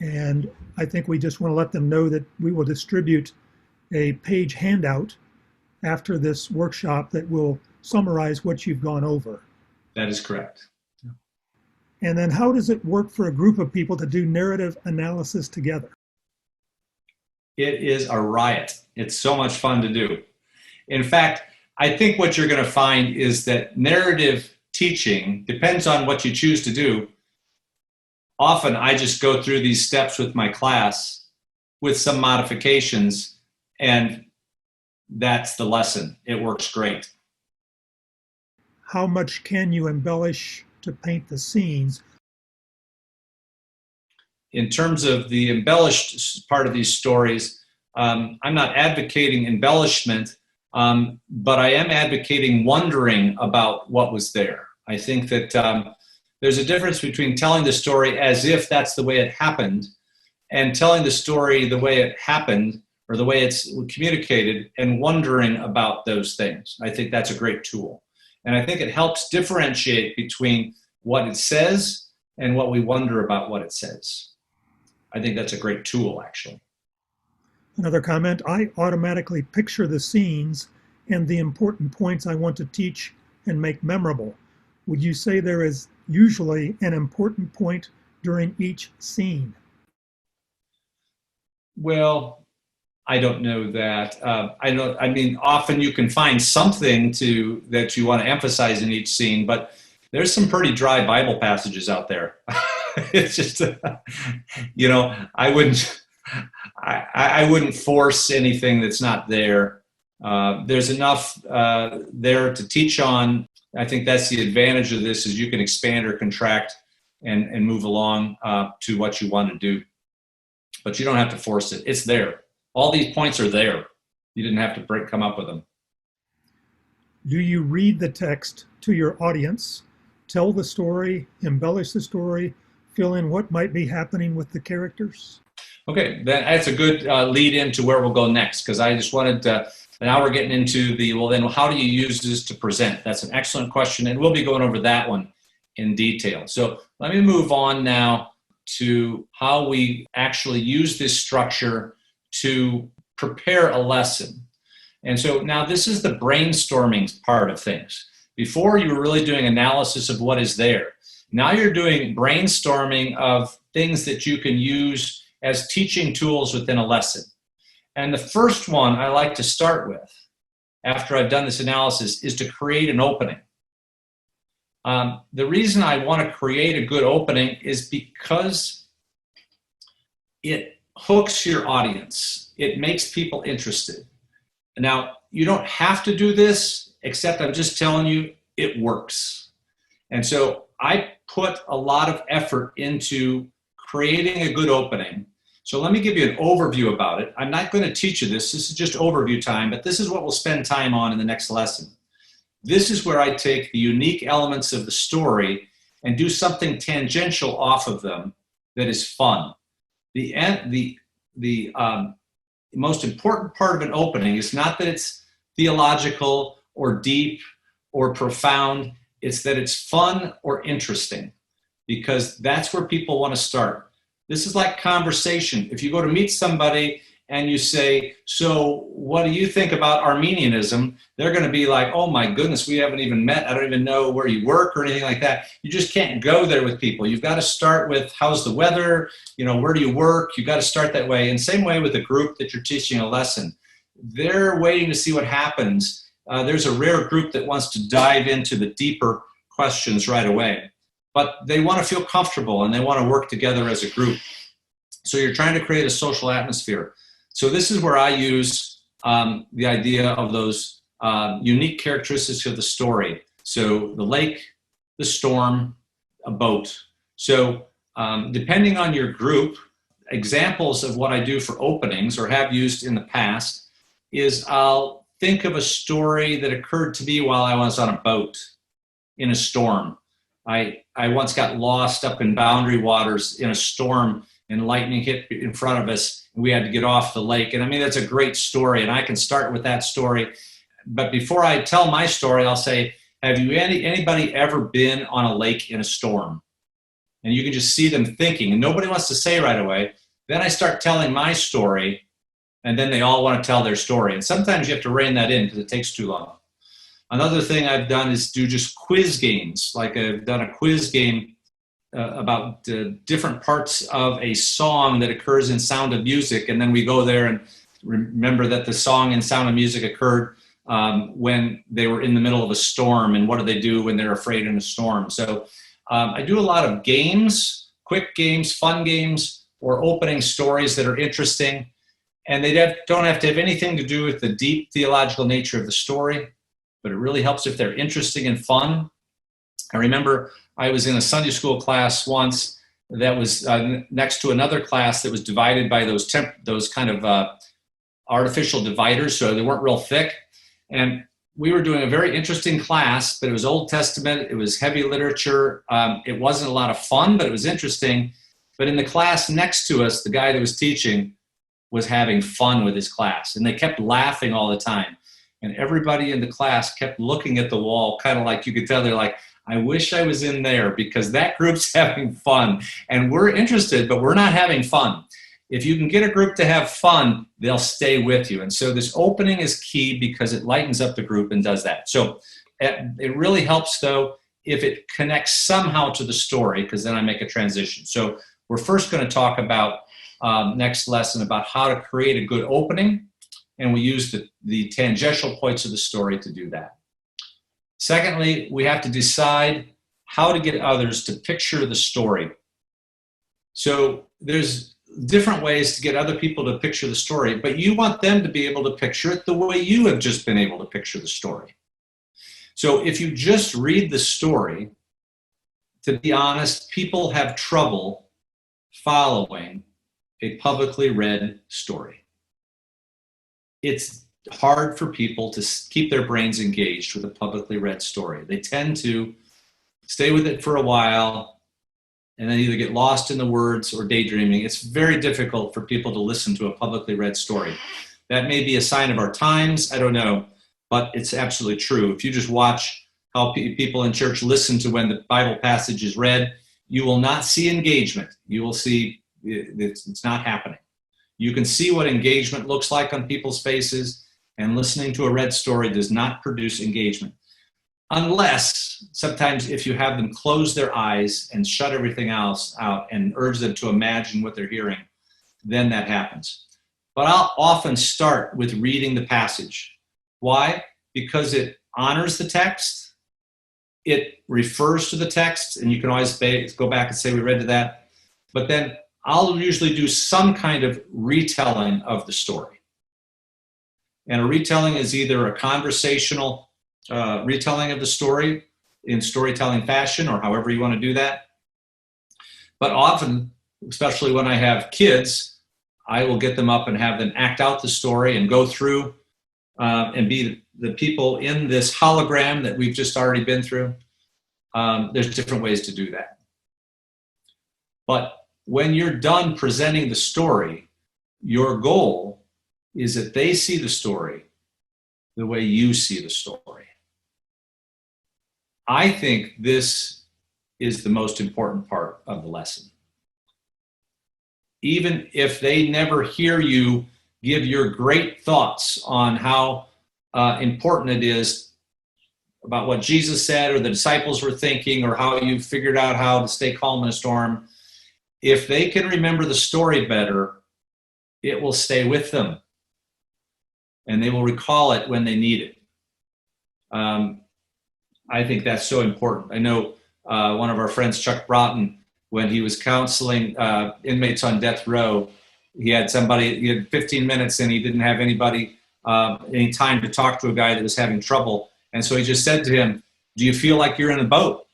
Speaker 2: And I think we just want to let them know that we will distribute a page handout after this workshop that will summarize what you've gone over.
Speaker 1: That is correct.
Speaker 2: And then how does it work for a group of people to do narrative analysis together?
Speaker 1: It is a riot. It's so much fun to do. In fact, I think what you're going to find is that narrative teaching depends on what you choose to do. Often I just go through these steps with my class with some modifications, and that's the lesson. It works great.
Speaker 2: How much can you embellish to paint the scenes?
Speaker 1: In terms of the embellished part of these stories, I'm not advocating embellishment, but I am advocating wondering about what was there. I think that there's a difference between telling the story as if that's the way it happened and telling the story the way it happened or the way it's communicated and wondering about those things. I think that's a great tool. And I think it helps differentiate between what it says and what we wonder about what it says. I think that's a great tool, actually.
Speaker 2: Another comment, I automatically picture the scenes and the important points I want to teach and make memorable. Would you say there is usually an important point during each scene?
Speaker 1: Well, I don't know that. I mean, often you can find something that you want to emphasize in each scene, but there's some pretty dry Bible passages out there. It's just, I wouldn't force anything that's not there. There's enough there to teach on. I think that's the advantage of this is you can expand or contract and move along to what you want to do. But you don't have to force it. It's there. All these points are there. You didn't have to come up with them.
Speaker 2: Do you read the text to your audience, tell the story, embellish the story, fill in what might be happening with the characters?
Speaker 1: Okay, that's a good lead into where we'll go next, because I just wanted to, now we're getting into then how do you use this to present? That's an excellent question, and we'll be going over that one in detail. So let me move on now to how we actually use this structure to prepare a lesson. And so now this is the brainstorming part of things. Before you were really doing analysis of what is there. Now you're doing brainstorming of things that you can use as teaching tools within a lesson. And the first one I like to start with, after I've done this analysis, is to create an opening. The reason I want to create a good opening is because it hooks your audience. It makes people interested. Now, you don't have to do this, except I'm just telling you it works. And so I put a lot of effort into creating a good opening. So let me give you an overview about it. I'm not going to teach you this. This is just overview time, but this is what we'll spend time on in the next lesson. This is where I take the unique elements of the story and do something tangential off of them that is fun. The most important part of an opening is not that it's theological or deep or profound. It's that it's fun or interesting, because that's where people want to start. This is like conversation. If you go to meet somebody and you say, so what do you think about Arminianism? They're going to be like, oh my goodness, we haven't even met. I don't even know where you work or anything like that. You just can't go there with people. You've got to start with, how's the weather? Where do you work? You've got to start that way. And same way with a group that you're teaching a lesson. They're waiting to see what happens. There's a rare group that wants to dive into the deeper questions right away. But they want to feel comfortable and they want to work together as a group. So you're trying to create a social atmosphere. So this is where I use the idea of those unique characteristics of the story. So the lake, the storm, a boat. So depending on your group, examples of what I do for openings or have used in the past is I'll think of a story that occurred to me while I was on a boat in a storm. I once got lost up in Boundary Waters in a storm and lightning hit in front of us. We had to get off the lake. And I mean, that's a great story. And I can start with that story. But before I tell my story, I'll say, have you anybody ever been on a lake in a storm? And you can just see them thinking, and nobody wants to say right away. Then I start telling my story, and then they all want to tell their story. And sometimes you have to rein that in because it takes too long. Another thing I've done is do just quiz games. Like I've done a quiz game different parts of a song that occurs in Sound of Music, and then we go there and remember that the song in Sound of Music occurred when they were in the middle of a storm, and what do they do when they're afraid in a storm. So I do a lot of games, quick games, fun games, or opening stories that are interesting, and they don't have to have anything to do with the deep theological nature of the story, but it really helps if they're interesting and fun. I remember I was in a Sunday school class once that was next to another class that was divided by those kind of artificial dividers, so they weren't real thick. And we were doing a very interesting class, but it was Old Testament, it was heavy literature. It wasn't a lot of fun, but it was interesting. But in the class next to us, the guy that was teaching was having fun with his class, and they kept laughing all the time. And everybody in the class kept looking at the wall, kind of like you could tell they're like, I wish I was in there, because that group's having fun. And we're interested, but we're not having fun. If you can get a group to have fun, they'll stay with you. And so this opening is key because it lightens up the group and does that. So it really helps, though, if it connects somehow to the story, because then I make a transition. So we're first going to talk about next lesson about how to create a good opening. And we use the tangential points of the story to do that. Secondly, we have to decide how to get others to picture the story. So there's different ways to get other people to picture the story, but you want them to be able to picture it the way you have just been able to picture the story. So if you just read the story, to be honest, people have trouble following a publicly read story. It's hard for people to keep their brains engaged with a publicly read story. They tend to stay with it for a while and then either get lost in the words or daydreaming. It's very difficult for people to listen to a publicly read story. That may be a sign of our times, I don't know, but it's absolutely true. If you just watch how people in church listen to when the Bible passage is read, you will not see engagement. You will see it's not happening. You can see what engagement looks like on people's faces, and listening to a read story does not produce engagement. Unless, sometimes if you have them close their eyes and shut everything else out and urge them to imagine what they're hearing, then that happens. But I'll often start with reading the passage. Why? Because it honors the text, it refers to the text, and you can always go back and say we read to that, but then I'll usually do some kind of retelling of the story. And a retelling is either a conversational retelling of the story in storytelling fashion, or however you want to do that. But often, especially when I have kids, I will get them up and have them act out the story and go through and be the people in this hologram that we've just already been through. There's different ways to do that. But when you're done presenting the story, your goal is that they see the story the way you see the story. I think this is the most important part of the lesson. Even if they never hear you give your great thoughts on how important it is about what Jesus said or the disciples were thinking, or how you figured out how to stay calm in a storm, if they can remember the story better, it will stay with them. And they will recall it when they need it. I think that's so important. I know one of our friends, Chuck Broughton, when he was counseling inmates on death row, he had 15 minutes and he didn't have any time to talk to a guy that was having trouble. And so he just said to him, "Do you feel like you're in a boat?"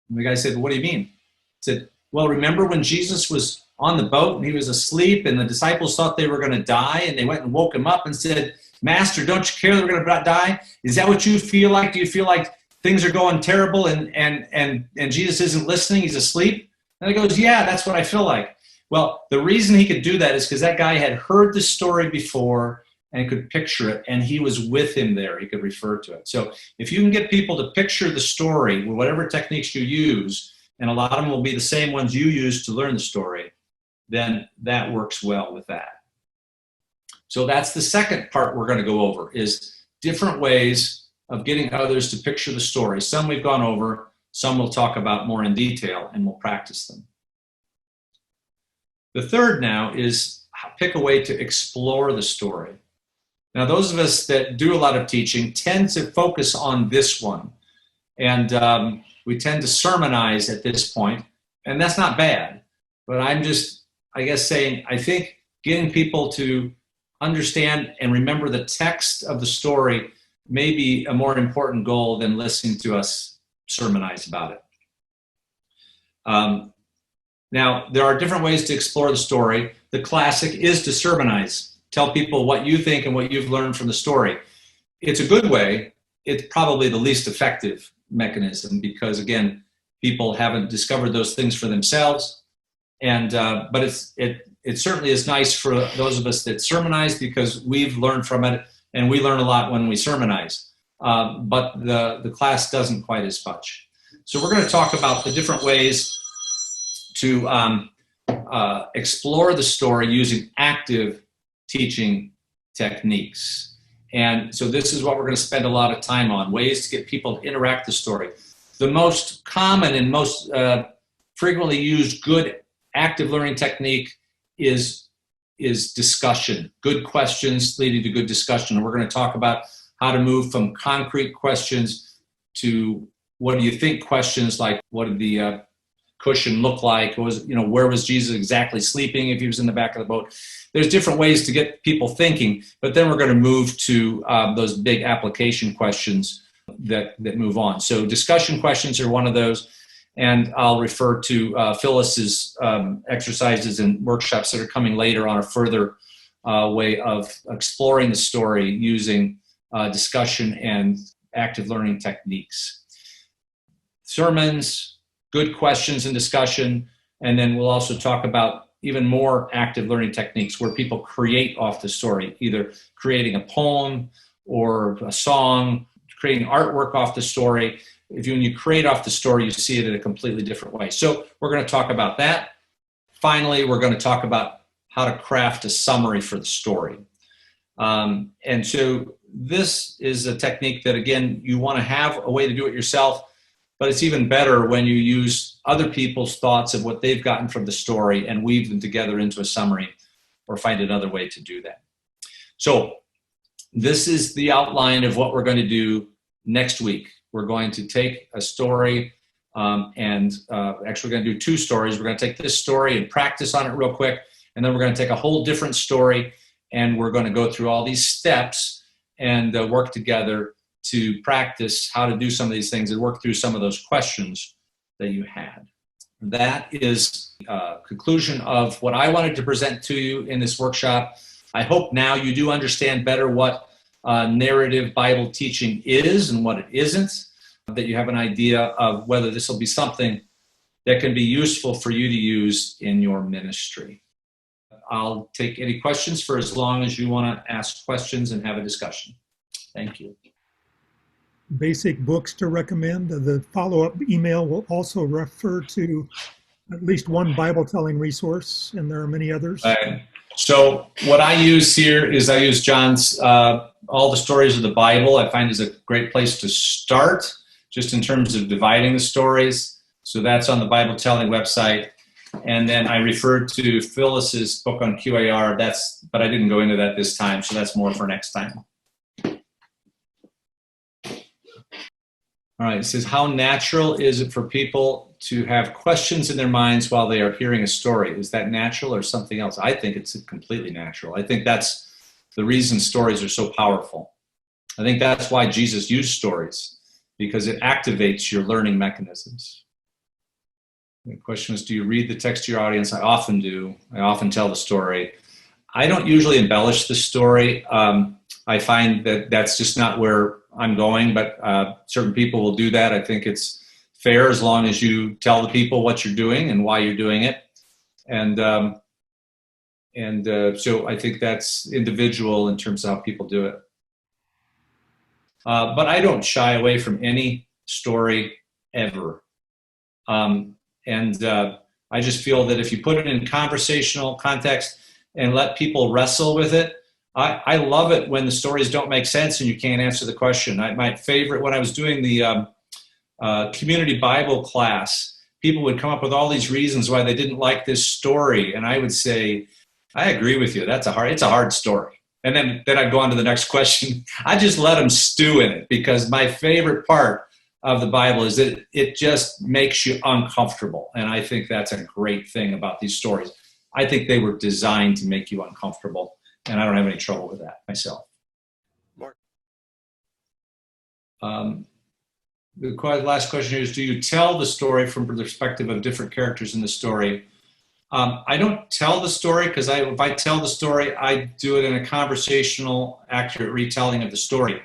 Speaker 1: And the guy said, "What do you mean?" He said, "Well, remember when Jesus was on the boat and he was asleep and the disciples thought they were going to die, and they went and woke him up and said, 'Master, don't you care that we're going to die? Is that what you feel like? Do you feel like things are going terrible and Jesus isn't listening? He's asleep?' And he goes, 'Yeah, that's what I feel like.'" Well, the reason he could do that is because that guy had heard the story before and could picture it, and he was with him there. He could refer to it. So if you can get people to picture the story with whatever techniques you use, and a lot of them will be the same ones you use to learn the story, then that works well with that. So that's the second part we're going to go over, is different ways of getting others to picture the story. Some we've gone over, Some we'll talk about more in detail, and we'll practice them. The third now is pick a way to explore the story. Now, those of us that do a lot of teaching tend to focus on this one. And we tend to sermonize at this point, and that's not bad. But I'm just, I guess, saying, I think getting people to understand and remember the text of the story may be a more important goal than listening to us sermonize about it. Now, there are different ways to explore the story. The classic is to sermonize. Tell people what you think and what you've learned from the story. It's a good way. It's probably the least effective mechanism because, again, people haven't discovered those things for themselves. And but it certainly is nice for those of us that sermonize because we've learned from it, and we learn a lot when we sermonize. But the class doesn't quite as much. So we're going to talk about the different ways to explore the story using active teaching techniques. And so this is what we're going to spend a lot of time on, ways to get people to interact with the story. The most common and most frequently used good active learning technique is discussion, good questions leading to good discussion. And we're going to talk about how to move from concrete questions to what do you think questions, like what did the cushion look like? Where was Jesus exactly sleeping if he was in the back of the boat? There's different ways to get people thinking, but then we're going to move to those big application questions that move on. So discussion questions are one of those, and I'll refer to Phyllis's exercises and workshops that are coming later on a further way of exploring the story using discussion and active learning techniques. Sermons, good questions and discussion, and then we'll also talk about even more active learning techniques where people create off the story, either creating a poem or a song, creating artwork off the story. When you create off the story, you see it in a completely different way. So we're going to talk about that. Finally, we're going to talk about how to craft a summary for the story. And so this is a technique that, again, you want to have a way to do it yourself, but it's even better when you use other people's thoughts of what they've gotten from the story and weave them together into a summary, or find another way to do that. So this is the outline of what we're going to do next week. We're going to take a story and actually we're going to do two stories. We're going to take this story and practice on it real quick, and then we're going to take a whole different story and we're going to go through all these steps and work together to practice how to do some of these things and work through some of those questions that you had. That is a conclusion of what I wanted to present to you in this workshop. I hope now you do understand better what narrative Bible teaching is and what it isn't, that you have an idea of whether this will be something that can be useful for you to use in your ministry. I'll take any questions for as long as you want to ask questions and have a discussion. Thank you.
Speaker 2: Basic books to recommend. The follow-up email will also refer to at least one Bible telling resource, and there are many others.
Speaker 1: So what I use here is I use John's All the Stories of the Bible. I find is a great place to start, just in terms of dividing the stories. So that's on the Bible Telling website. And then I referred to Phyllis's book on QAR. But I didn't go into that this time, so that's more for next time. All right, it says, how natural is it for people to have questions in their minds while they are hearing a story? Is that natural or something else? I think it's completely natural. I think that's the reason stories are so powerful. I think that's why Jesus used stories, because it activates your learning mechanisms. The question is, do you read the text to your audience? I often do. I often tell the story. I don't usually embellish the story. I find that that's just not where I'm going, but certain people will do that. I think it's fair as long as you tell the people what you're doing and why you're doing it. And so I think that's individual in terms of how people do it. But I don't shy away from any story ever. I just feel that if you put it in conversational context and let people wrestle with it, I love it when the stories don't make sense and you can't answer the question. My favorite, when I was doing the community Bible class, people would come up with all these reasons why they didn't like this story. And I would say, I agree with you. It's a hard story. And then I'd go on to the next question. I just let them stew in it, because my favorite part of the Bible is that it just makes you uncomfortable. And I think that's a great thing about these stories. I think they were designed to make you uncomfortable, and I don't have any trouble with that myself.
Speaker 3: Mark.
Speaker 1: The last question here is, do you tell the story from the perspective of different characters in the story? I don't tell the story, because if I tell the story, I do it in a conversational, accurate retelling of the story.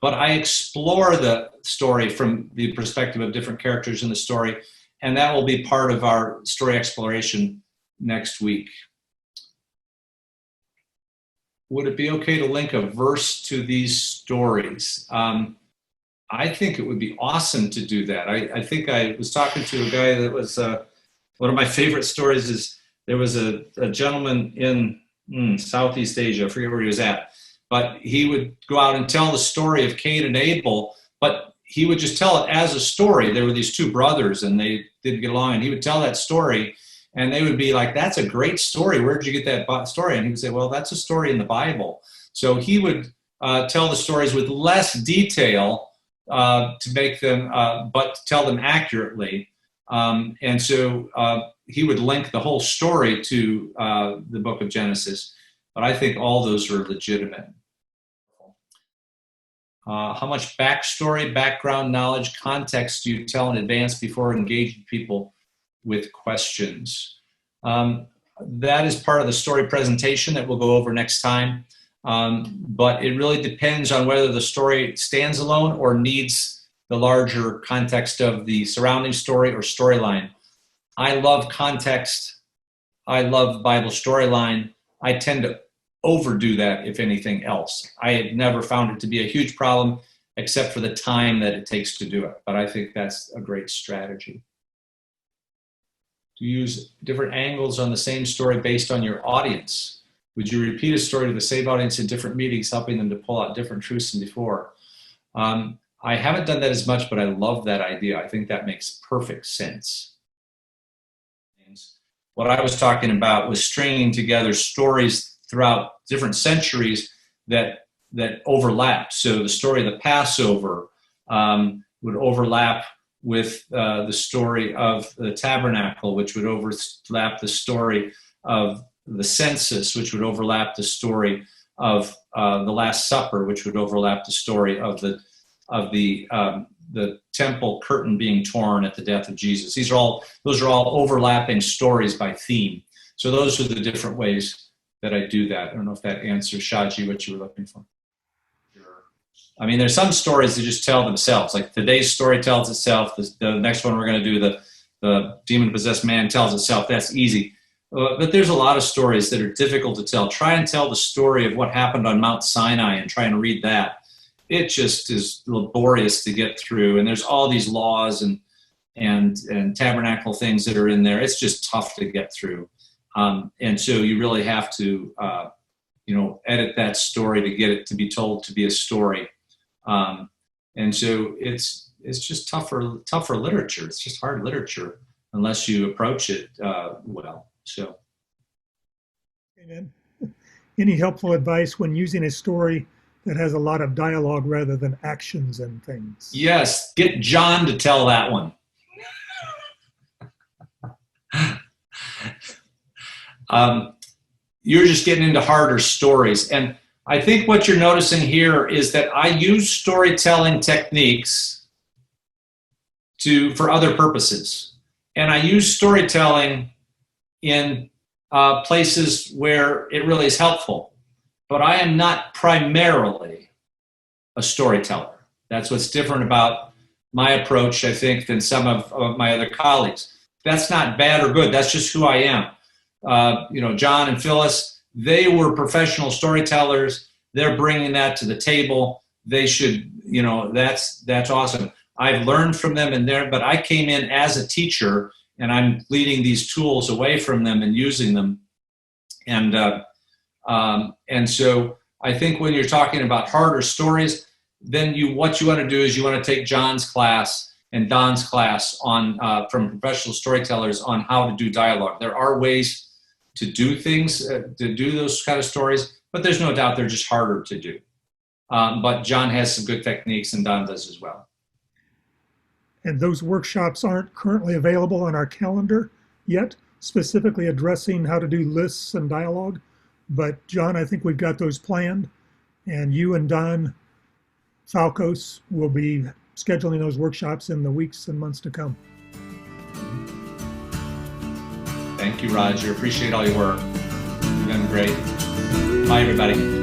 Speaker 1: But I explore the story from the perspective of different characters in the story, and that will be part of our story exploration next week. Would it be okay to link a verse to these stories? I think it would be awesome to do that. I think I was talking to a guy that was, one of my favorite stories is there was a gentleman in Southeast Asia, I forget where he was at, but he would go out and tell the story of Cain and Abel, but he would just tell it as a story. There were these two brothers and they didn't get along, and he would tell that story and they would be like, that's a great story. Where did you get that story? And he would say, well, that's a story in the Bible. So he would tell the stories with less detail to make them, but tell them accurately. And so he would link the whole story to the book of Genesis. But I think all those are legitimate. How much backstory, background knowledge, context do you tell in advance before engaging people with questions? That is part of the story presentation that we'll go over next time. But it really depends on whether the story stands alone or needs the larger context of the surrounding story or storyline. I love context. I love Bible storyline. I tend to overdo that, if anything else. I have never found it to be a huge problem, except for the time that it takes to do it. But I think that's a great strategy. To use different angles on the same story based on your audience. Would you repeat a story to the same audience in different meetings, helping them to pull out different truths than before? I haven't done that as much, but I love that idea. I think that makes perfect sense. What I was talking about was stringing together stories throughout different centuries that overlapped. So the story of the Passover would overlap with the story of the tabernacle, which would overlap the story of the census, which would overlap the story of the Last Supper, which would overlap the story of the temple curtain being torn at the death of Jesus. Those are all overlapping stories by theme. So those are the different ways that I do that. I don't know if that answers, Shaji, what you were looking for. Sure. I mean, there's some stories that just tell themselves. Like today's story tells itself. The next one we're going to do, the demon-possessed man tells itself. That's easy. But there's a lot of stories that are difficult to tell. Try and tell the story of what happened on Mount Sinai and try and read that. It just is laborious to get through. And there's all these laws and tabernacle things that are in there. It's just tough to get through. And so you really have to, edit that story to get it to be told to be a story. And so it's just tougher literature. It's just hard literature unless you approach it well. So,
Speaker 2: Amen. Any helpful advice when using a story that has a lot of dialogue rather than actions and things?
Speaker 1: Yes, get John to tell that one. You're just getting into harder stories. And I think what you're noticing here is that I use storytelling techniques for other purposes. And I use storytelling in places where it really is helpful. But I am not primarily a storyteller. That's what's different about my approach, I think, than some of my other colleagues. That's not bad or good. That's just who I am. John and Phyllis, they were professional storytellers. They're bringing that to the table. They should, that's awesome. I've learned from them but I came in as a teacher and I'm leading these tools away from them and using them. And so I think when you're talking about harder stories, then what you want to do is you want to take John's class and Don's class on from professional storytellers on how to do dialogue. There are ways to do things, to do those kind of stories, but there's no doubt they're just harder to do. But John has some good techniques, and Don does as well.
Speaker 2: And those workshops aren't currently available on our calendar yet, specifically addressing how to do lists and dialogue. But John, I think we've got those planned, and you and Don Falcos will be scheduling those workshops in the weeks and months to come.
Speaker 1: Thank you, Roger. Appreciate all your work. You've done great. Bye, everybody.